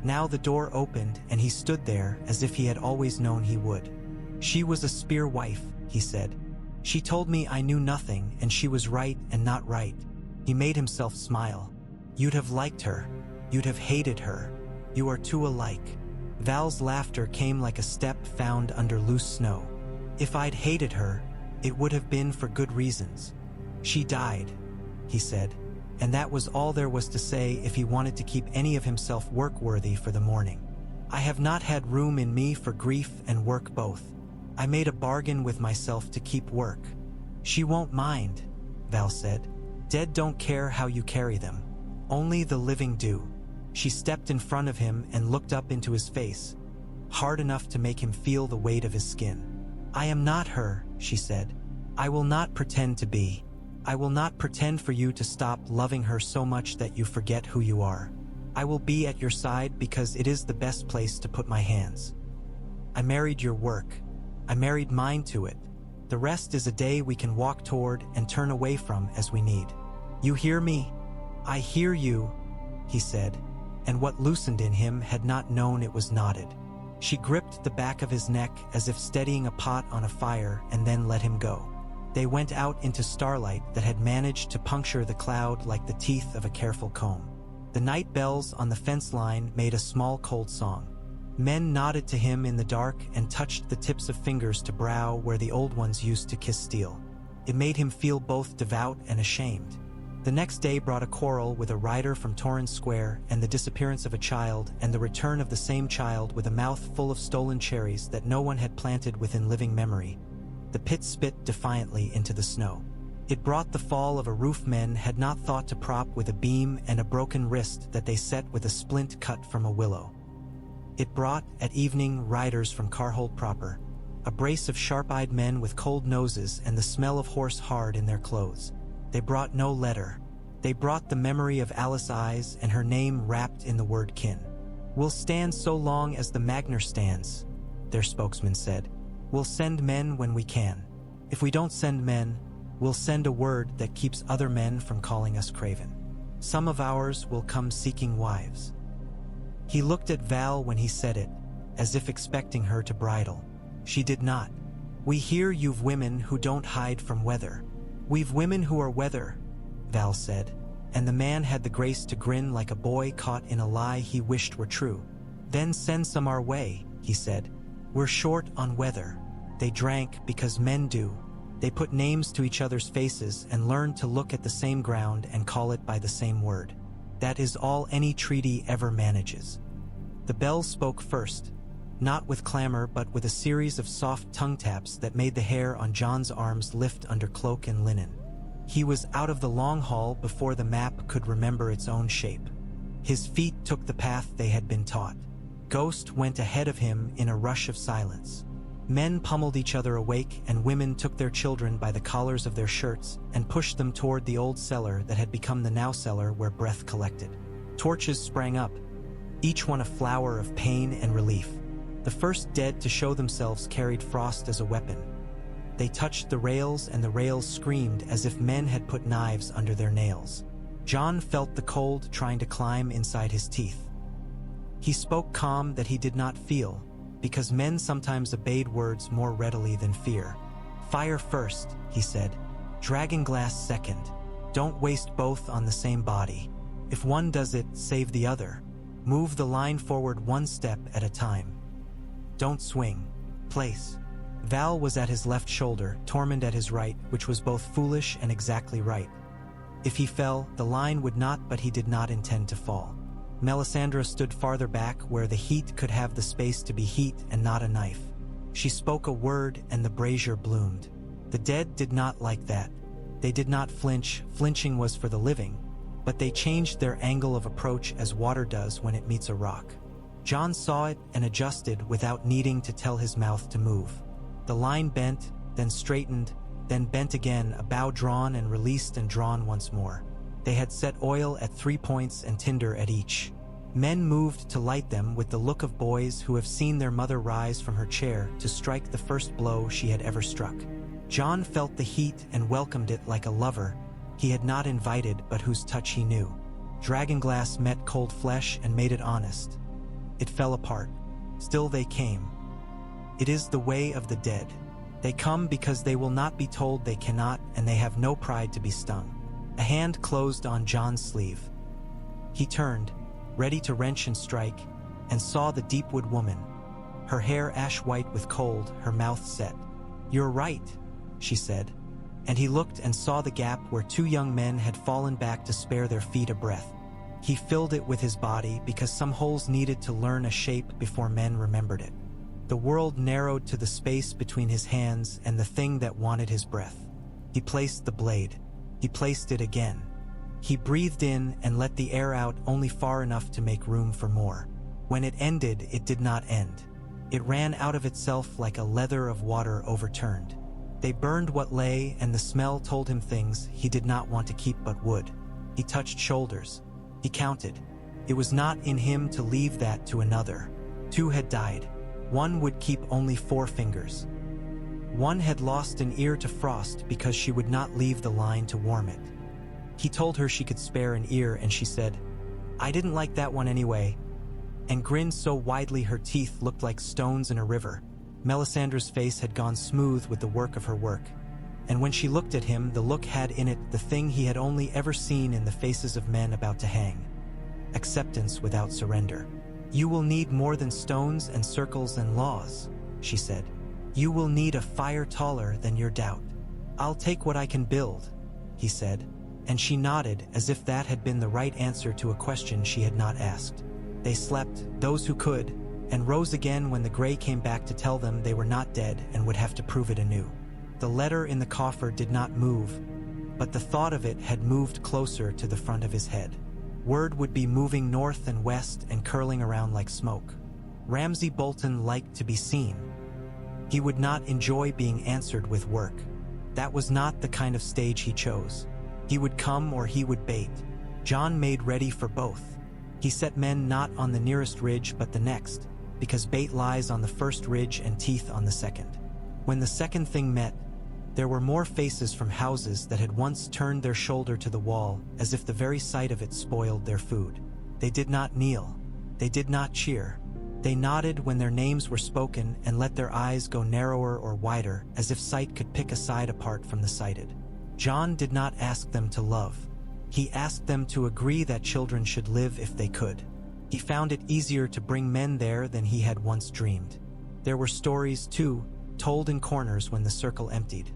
Now the door opened and he stood there as if he had always known he would. "She was a spear wife," he said. "She told me I knew nothing and she was right and not right." He made himself smile. "You'd have liked her. You'd have hated her. You are two alike." Val's laughter came like a step found under loose snow. "If I'd hated her, it would have been for good reasons. She died," he said, and that was all there was to say if he wanted to keep any of himself work-worthy for the morning. "I have not had room in me for grief and work both. I made a bargain with myself to keep work." "She won't mind," Val said. "Dead don't care how you carry them. Only the living do." She stepped in front of him and looked up into his face, hard enough to make him feel the weight of his skin. "I am not her," she said. "I will not pretend to be. I will not pretend for you to stop loving her so much that you forget who you are. I will be at your side because it is the best place to put my hands. I married your work. I married mine to it. The rest is a day we can walk toward and turn away from as we need. You hear me?" "I hear you," he said, and what loosened in him had not known it was knotted. She gripped the back of his neck as if steadying a pot on a fire and then let him go. They went out into starlight that had managed to puncture the cloud like the teeth of a careful comb. The night bells on the fence line made a small cold song. Men nodded to him in the dark and touched the tips of fingers to brow where the old ones used to kiss steel. It made him feel both devout and ashamed. The next day brought a quarrel with a rider from Torrance Square and the disappearance of a child and the return of the same child with a mouth full of stolen cherries that no one had planted within living memory. The pit spit defiantly into the snow. It brought the fall of a roof men had not thought to prop with a beam and a broken wrist that they set with a splint cut from a willow. It brought, at evening, riders from Carhold proper, a brace of sharp-eyed men with cold noses and the smell of horse hard in their clothes. They brought no letter. They brought the memory of Alice Eyes and her name wrapped in the word kin. "We'll stand so long as the Magner stands," their spokesman said. "We'll send men when we can. If we don't send men, we'll send a word that keeps other men from calling us craven. Some of ours will come seeking wives." He looked at Val when he said it, as if expecting her to bridle. She did not. "We hear you've women who don't hide from weather." "We've women who are weather," Val said, and the man had the grace to grin like a boy caught in a lie he wished were true. "Then send some our way," he said. "We're short on weather." They drank because men do. They put names to each other's faces and learned to look at the same ground and call it by the same word. That is all any treaty ever manages. The bells spoke first, not with clamor but with a series of soft tongue taps that made the hair on Jon's arms lift under cloak and linen. He was out of the long hall before the map could remember its own shape. His feet took the path they had been taught. Ghost went ahead of him in a rush of silence. Men pummeled each other awake and women took their children by the collars of their shirts and pushed them toward the old cellar that had become the now cellar where breath collected. Torches sprang up, each one a flower of pain and relief. The first dead to show themselves carried frost as a weapon. They touched the rails, and the rails screamed as if men had put knives under their nails. Jon felt the cold trying to climb inside his teeth. He spoke calm that he did not feel, because men sometimes obeyed words more readily than fear. "Fire first," he said. "Dragonglass second. Don't waste both on the same body. If one does it, save the other. Move the line forward one step at a time. Don't swing. Place." Val was at his left shoulder, Tormund at his right, which was both foolish and exactly right. If he fell, the line would not, but he did not intend to fall. Melisandre stood farther back, where the heat could have the space to be heat and not a knife. She spoke a word, and the brazier bloomed. The dead did not like that. They did not flinch. Flinching was for the living, but they changed their angle of approach as water does when it meets a rock. Jon saw it and adjusted without needing to tell his mouth to move. The line bent, then straightened, then bent again, a bow drawn and released and drawn once more. They had set oil at 3 points and tinder at each. Men moved to light them with the look of boys who have seen their mother rise from her chair to strike the first blow she had ever struck. Jon felt the heat and welcomed it like a lover he had not invited but whose touch he knew. Dragonglass met cold flesh and made it honest. It fell apart. Still they came. It is the way of the dead. They come because they will not be told they cannot, and they have no pride to be stung. A hand closed on Jon's sleeve. He turned, ready to wrench and strike, and saw the Deepwood woman. Her hair ash-white with cold, her mouth set. "You're right," she said. And he looked and saw the gap where 2 young men had fallen back to spare their feet a breath. He filled it with his body because some holes needed to learn a shape before men remembered it. The world narrowed to the space between his hands and the thing that wanted his breath. He placed the blade. He placed it again. He breathed in and let the air out only far enough to make room for more. When it ended, it did not end. It ran out of itself like a leather of water overturned. They burned what lay, and the smell told him things he did not want to keep but would. He touched shoulders. He counted. It was not in him to leave that to another. 2 had died. 1 would keep only 4 fingers. 1 had lost an ear to frost because she would not leave the line to warm it. He told her she could spare an ear, and she said, "I didn't like that one anyway," and grinned so widely her teeth looked like stones in a river. Melisandre's face had gone smooth with the work of her work, and when she looked at him, the look had in it the thing he had only ever seen in the faces of men about to hang. Acceptance without surrender. "You will need more than stones and circles and laws," she said. "You will need a fire taller than your doubt." "I'll take what I can build," he said, and she nodded as if that had been the right answer to a question she had not asked. They slept, those who could, and rose again when the gray came back to tell them they were not dead and would have to prove it anew. The letter in the coffer did not move, but the thought of it had moved closer to the front of his head. Word would be moving north and west and curling around like smoke. Ramsay Bolton liked to be seen. He would not enjoy being answered with work. That was not the kind of stage he chose. He would come or he would bait. Jon made ready for both. He set men not on the nearest ridge but the next, because bait lies on the first ridge and teeth on the second. When the second thing met, there were more faces from houses that had once turned their shoulder to the wall as if the very sight of it spoiled their food. They did not kneel. They did not cheer. They nodded when their names were spoken and let their eyes go narrower or wider as if sight could pick a side apart from the sighted. Jon did not ask them to love. He asked them to agree that children should live if they could. He found it easier to bring men there than he had once dreamed. There were stories, too, told in corners when the circle emptied.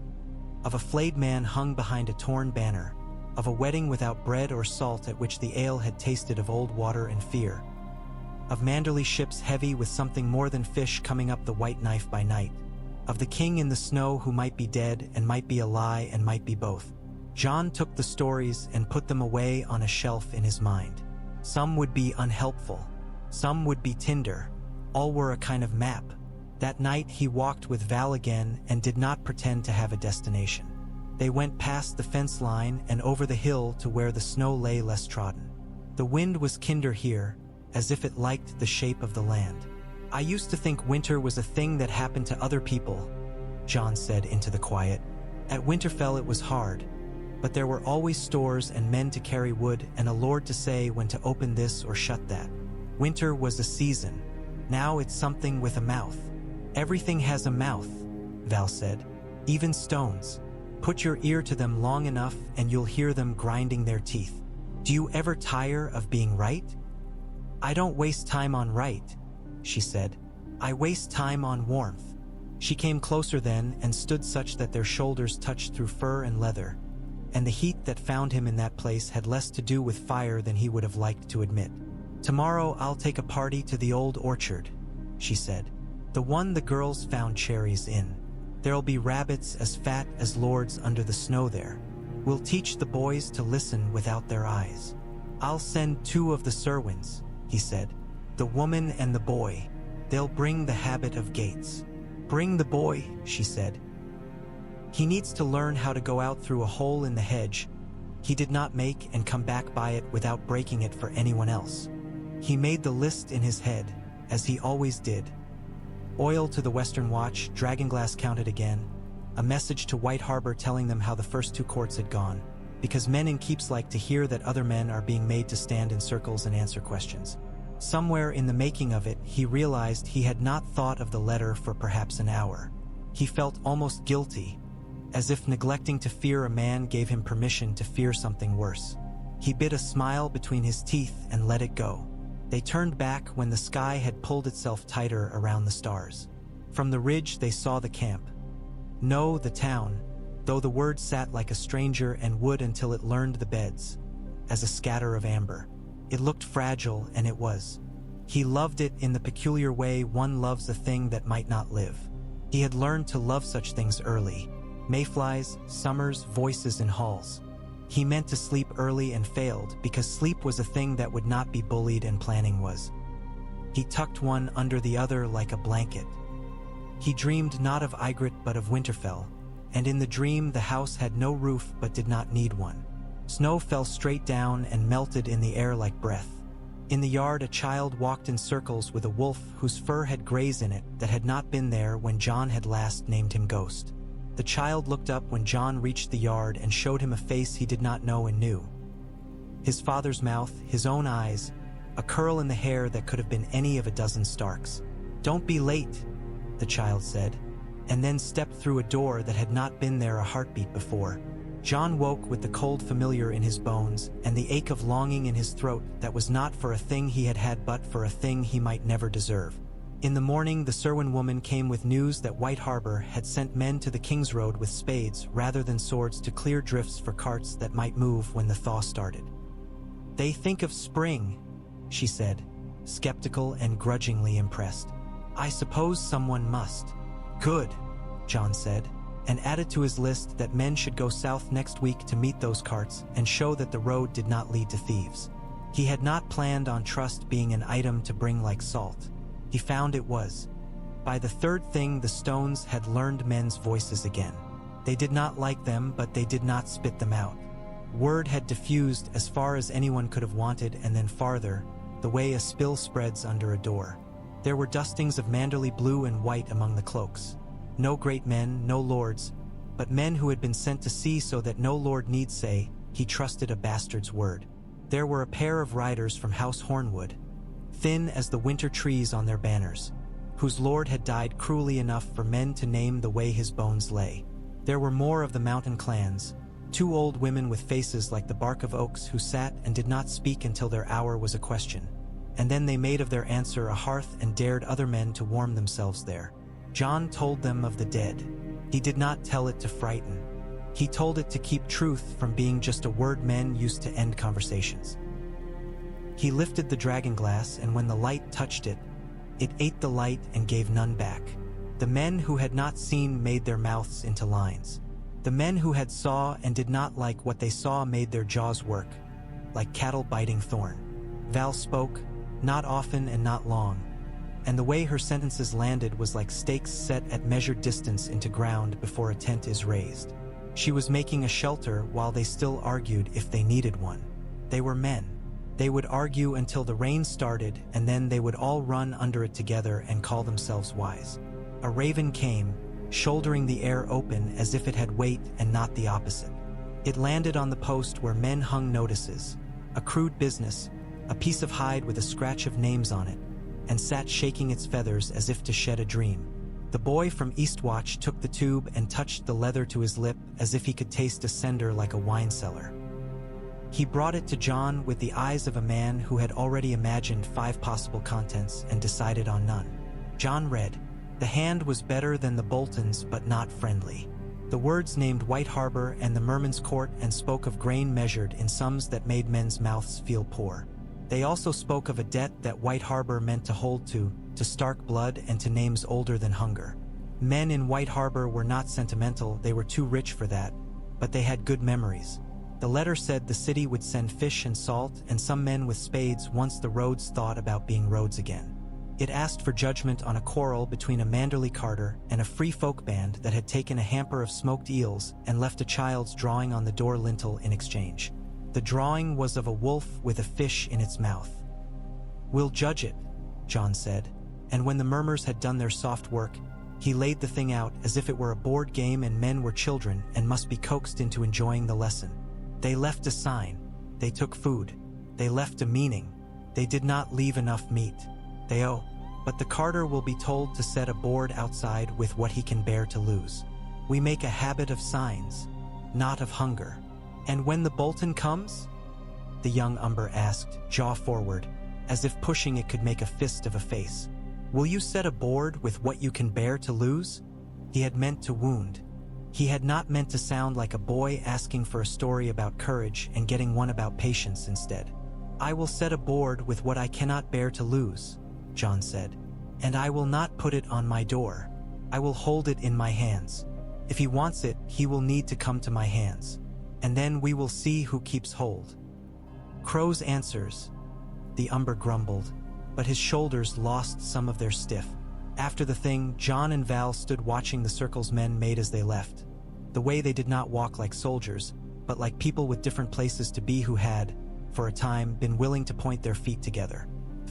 Of a flayed man hung behind a torn banner, of a wedding without bread or salt at which the ale had tasted of old water and fear, of Manderley ships heavy with something more than fish coming up the White Knife by night, of the king in the snow who might be dead and might be a lie and might be both. Jon took the stories and put them away on a shelf in his mind. Some would be unhelpful. Some would be tinder. All were a kind of map. That night he walked with Val again and did not pretend to have a destination. They went past the fence line and over the hill to where the snow lay less trodden. The wind was kinder here, as if it liked the shape of the land. "I used to think winter was a thing that happened to other people," John said into the quiet. At Winterfell it was hard, but there were always stores and men to carry wood and a lord to say when to open this or shut that. Winter was a season. Now it's something with a mouth. Everything has a mouth, Val said. Even stones. Put your ear to them long enough and you'll hear them grinding their teeth. Do you ever tire of being right? I don't waste time on right, she said. I waste time on warmth. She came closer then and stood such that their shoulders touched through fur and leather, and the heat that found him in that place had less to do with fire than he would have liked to admit. Tomorrow I'll take a party to the old orchard, she said. The one the girls found cherries in. There'll be rabbits as fat as lords under the snow there. We'll teach the boys to listen without their eyes. I'll send 2 of the Serwins, he said. The woman and the boy. They'll bring the habit of gates. Bring the boy, she said. He needs to learn how to go out through a hole in the hedge he did not make and come back by it without breaking it for anyone else. He made the list in his head, as he always did. Oil to the Western Watch, Dragonglass counted again, a message to White Harbor telling them how the first 2 courts had gone, because men in keeps like to hear that other men are being made to stand in circles and answer questions. Somewhere in the making of it, he realized he had not thought of the letter for perhaps an hour. He felt almost guilty, as if neglecting to fear a man gave him permission to fear something worse. He bit a smile between his teeth and let it go. They turned back when the sky had pulled itself tighter around the stars. From the ridge they saw the camp. No, the town, though the word sat like a stranger and would until it learned the beds, as a scatter of amber. It looked fragile, and it was. He loved it in the peculiar way one loves a thing that might not live. He had learned to love such things early. Mayflies, summers, voices in halls. He meant to sleep early and failed, because sleep was a thing that would not be bullied and planning was. He tucked one under the other like a blanket. He dreamed not of Ygritte but of Winterfell, and in the dream the house had no roof but did not need one. Snow fell straight down and melted in the air like breath. In the yard a child walked in circles with a wolf whose fur had grays in it that had not been there when John had last named him Ghost. The child looked up when John reached the yard and showed him a face he did not know and knew. His father's mouth, his own eyes, a curl in the hair that could have been any of a dozen Starks. "Don't be late," the child said, and then stepped through a door that had not been there a heartbeat before. John woke with the cold familiar in his bones and the ache of longing in his throat that was not for a thing he had had but for a thing he might never deserve. In the morning, the Serwyn woman came with news that White Harbor had sent men to the King's Road with spades rather than swords to clear drifts for carts that might move when the thaw started. "They think of spring," she said, skeptical and grudgingly impressed. "I suppose someone must." "Good," John said, and added to his list that men should go south next week to meet those carts and show that the road did not lead to thieves. He had not planned on trust being an item to bring like salt. He found it was. By the third thing, the stones had learned men's voices again. They did not like them, but they did not spit them out. Word had diffused as far as anyone could have wanted and then farther, the way a spill spreads under a door. There were dustings of Manderley blue and white among the cloaks. No great men, no lords, but men who had been sent to sea so that no lord need say, he trusted a bastard's word. There were a pair of riders from House Hornwood, thin as the winter trees on their banners, whose lord had died cruelly enough for men to name the way his bones lay. There were more of the mountain clans, 2 old women with faces like the bark of oaks who sat and did not speak until their hour was a question, and then they made of their answer a hearth and dared other men to warm themselves there. John told them of the dead. He did not tell it to frighten. He told it to keep truth from being just a word men used to end conversations. He lifted the dragonglass, and when the light touched it, it ate the light and gave none back. The men who had not seen made their mouths into lines. The men who had saw and did not like what they saw made their jaws work, like cattle biting thorn. Val spoke, not often and not long, and the way her sentences landed was like stakes set at measured distance into ground before a tent is raised. She was making a shelter while they still argued if they needed one. They were men. They would argue until the rain started, and then they would all run under it together and call themselves wise. A raven came, shouldering the air open as if it had weight and not the opposite. It landed on the post where men hung notices, a crude business, a piece of hide with a scratch of names on it, and sat shaking its feathers as if to shed a dream. The boy from Eastwatch took the tube and touched the leather to his lip as if he could taste a sender like a wine cellar. He brought it to John with the eyes of a man who had already imagined 5 possible contents and decided on none. John read. The hand was better than the Boltons, but not friendly. The words named White Harbor and the Merman's Court and spoke of grain measured in sums that made men's mouths feel poor. They also spoke of a debt that White Harbor meant to hold to stark blood and to names older than hunger. Men in White Harbor were not sentimental, they were too rich for that, but they had good memories. The letter said the city would send fish and salt and some men with spades once the roads thought about being roads again. It asked for judgment on a quarrel between a Manderley carter and a free folk band that had taken a hamper of smoked eels and left a child's drawing on the door lintel in exchange. The drawing was of a wolf with a fish in its mouth. "We'll judge it," John said, and when the murmurs had done their soft work, he laid the thing out as if it were a board game and men were children and must be coaxed into enjoying the lesson. They left a sign. They took food. They left a meaning. They did not leave enough meat. They owe. But the carter will be told to set a board outside with what he can bear to lose. We make a habit of signs, not of hunger. And when the Bolton comes? The young Umber asked, jaw forward, as if pushing it could make a fist of a face. Will you set a board with what you can bear to lose? He had meant to wound. He had not meant to sound like a boy asking for a story about courage and getting one about patience instead. I will set a board with what I cannot bear to lose, John said, and I will not put it on my door. I will hold it in my hands. If he wants it, he will need to come to my hands. And then we will see who keeps hold. Crow's answers, the Umber grumbled, but his shoulders lost some of their stiff. After the thing, John and Val stood watching the circles men made as they left. The way they did not walk like soldiers, but like people with different places to be who had, for a time, been willing to point their feet together.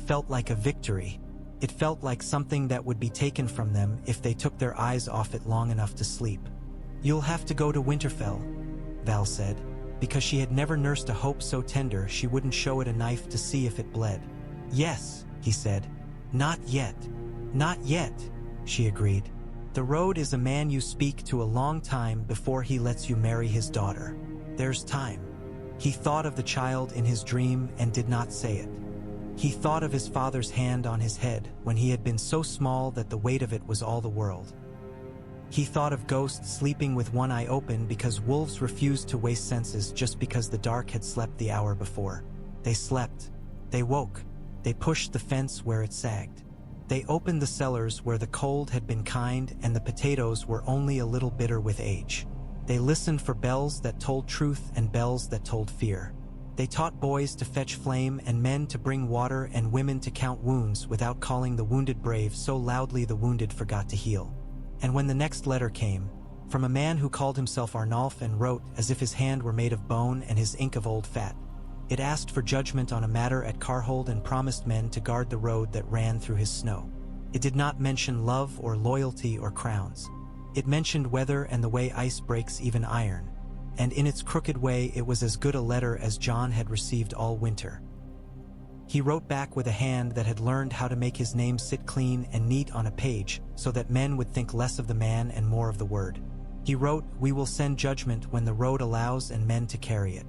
Felt like a victory. It felt like something that would be taken from them if they took their eyes off it long enough to sleep. You'll have to go to Winterfell, Val said, because she had never nursed a hope so tender she wouldn't show it a knife to see if it bled. Yes, he said. Not yet. Not yet, she agreed. The road is a man you speak to a long time before he lets you marry his daughter. There's time. He thought of the child in his dream and did not say it. He thought of his father's hand on his head when he had been so small that the weight of it was all the world. He thought of ghosts sleeping with one eye open because wolves refused to waste senses just because the dark had slept the hour before. They slept. They woke. They pushed the fence where it sagged. They opened the cellars where the cold had been kind and the potatoes were only a little bitter with age. They listened for bells that told truth and bells that told fear. They taught boys to fetch flame and men to bring water and women to count wounds without calling the wounded brave so loudly the wounded forgot to heal. And when the next letter came, from a man who called himself Arnulf and wrote as if his hand were made of bone and his ink of old fat, it asked for judgment on a matter at Carhold and promised men to guard the road that ran through his snow. It did not mention love or loyalty or crowns. It mentioned weather and the way ice breaks even iron, and in its crooked way it was as good a letter as John had received all winter. He wrote back with a hand that had learned how to make his name sit clean and neat on a page so that men would think less of the man and more of the word. He wrote, "We will send judgment when the road allows and men to carry it."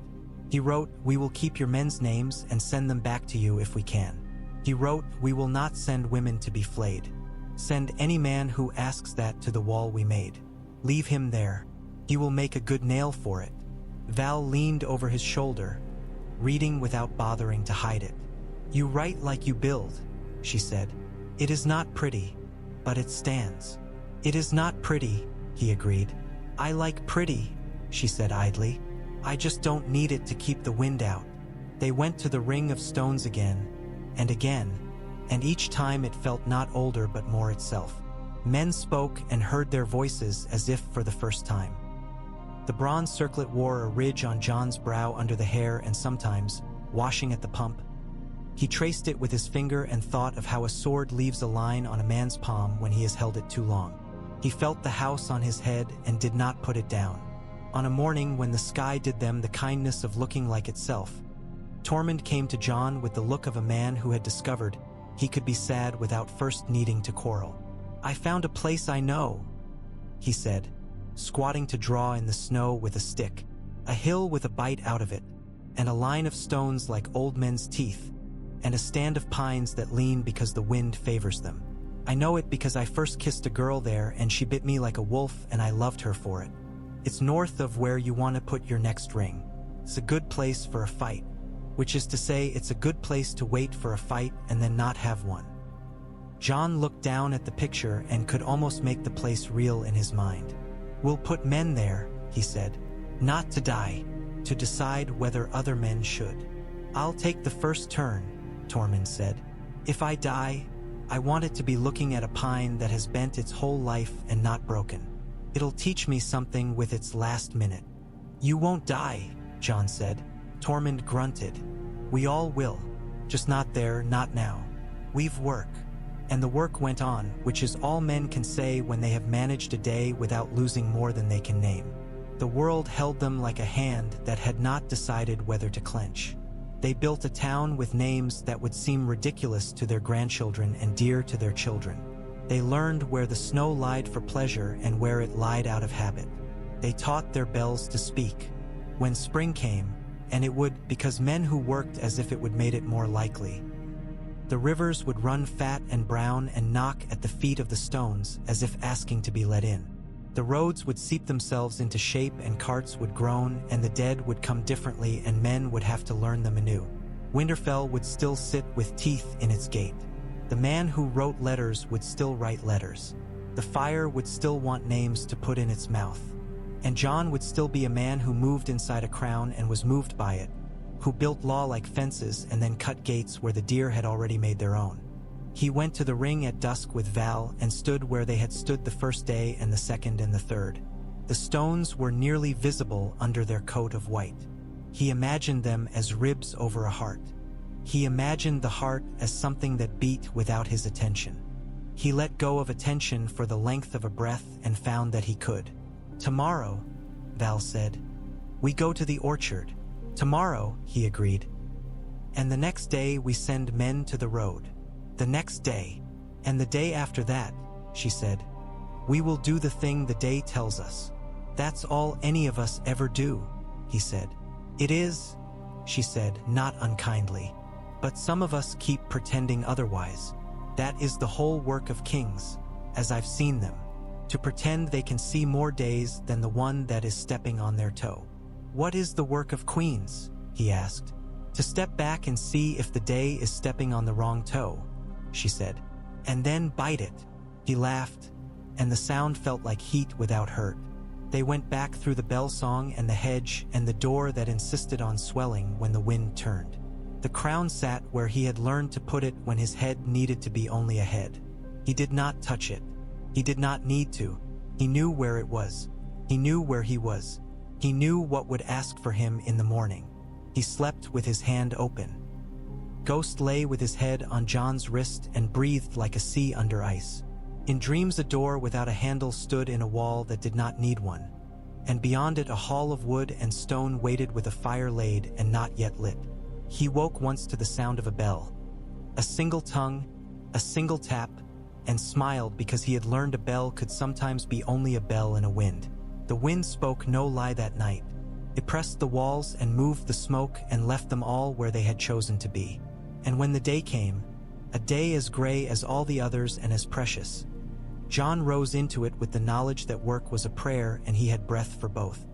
He wrote, "We will keep your men's names and send them back to you if we can." He wrote, "We will not send women to be flayed. Send any man who asks that to the wall we made. Leave him there. He will make a good nail for it." Val leaned over his shoulder, reading without bothering to hide it. "You write like you build," she said. "It is not pretty, but it stands." "It is not pretty," he agreed. "I like pretty," she said idly. "I just don't need it to keep the wind out." They went to the ring of stones again, and each time it felt not older but more itself. Men spoke and heard their voices as if for the first time. The bronze circlet wore a ridge on John's brow under the hair, and sometimes, washing at the pump, he traced it with his finger and thought of how a sword leaves a line on a man's palm when he has held it too long. He felt the house on his head and did not put it down. On a morning when the sky did them the kindness of looking like itself, Tormund came to Jon with the look of a man who had discovered he could be sad without first needing to quarrel. "I found a place I know," he said, squatting to draw in the snow with a stick, "a hill with a bite out of it, and a line of stones like old men's teeth, and a stand of pines that lean because the wind favors them. I know it because I first kissed a girl there and she bit me like a wolf and I loved her for it. It's north of where you want to put your next ring. It's a good place for a fight, which is to say it's a good place to wait for a fight and then not have one." Jon looked down at the picture and could almost make the place real in his mind. "We'll put men there," he said, "not to die, to decide whether other men should." "I'll take the first turn," Tormund said. "If I die, I want it to be looking at a pine that has bent its whole life and not broken. It'll teach me something with its last minute." "You won't die," Jon said. Tormund grunted. "We all will, just not there, not now. We've work." And the work went on, which is all men can say when they have managed a day without losing more than they can name. The world held them like a hand that had not decided whether to clench. They built a town with names that would seem ridiculous to their grandchildren and dear to their children. They learned where the snow lied for pleasure and where it lied out of habit. They taught their bells to speak. When spring came, and it would, because men who worked as if it would made it more likely. The rivers would run fat and brown and knock at the feet of the stones as if asking to be let in. The roads would seep themselves into shape and carts would groan and the dead would come differently and men would have to learn them anew. Winterfell would still sit with teeth in its gate. The man who wrote letters would still write letters. The fire would still want names to put in its mouth. And Jon would still be a man who moved inside a crown and was moved by it, who built law like fences and then cut gates where the deer had already made their own. He went to the ring at dusk with Val and stood where they had stood the first day and the second and the third. The stones were nearly visible under their coat of white. He imagined them as ribs over a heart. He imagined the heart as something that beat without his attention. He let go of attention for the length of a breath and found that he could. "Tomorrow," Val said. "We go to the orchard." "Tomorrow," he agreed. "And the next day we send men to the road." "The next day. And the day after that," she said. "We will do the thing the day tells us." "That's all any of us ever do," he said. "It is," she said, not unkindly. "But some of us keep pretending otherwise. That is the whole work of kings, as I've seen them, to pretend they can see more days than the one that is stepping on their toe." "What is the work of queens?" he asked. "To step back and see if the day is stepping on the wrong toe," she said. "And then bite it." He laughed, and the sound felt like heat without hurt. They went back through the bell song and the hedge and the door that insisted on swelling when the wind turned. The crown sat where he had learned to put it when his head needed to be only a head. He did not touch it. He did not need to. He knew where it was. He knew where he was. He knew what would ask for him in the morning. He slept with his hand open. Ghost lay with his head on Jon's wrist and breathed like a sea under ice. In dreams a door without a handle stood in a wall that did not need one, and beyond it a hall of wood and stone waited with a fire laid and not yet lit. He woke once to the sound of a bell. A single tongue, a single tap, and smiled because he had learned a bell could sometimes be only a bell in a wind. The wind spoke no lie that night. It pressed the walls and moved the smoke and left them all where they had chosen to be. And when the day came, a day as gray as all the others and as precious, Jon rose into it with the knowledge that work was a prayer and he had breath for both.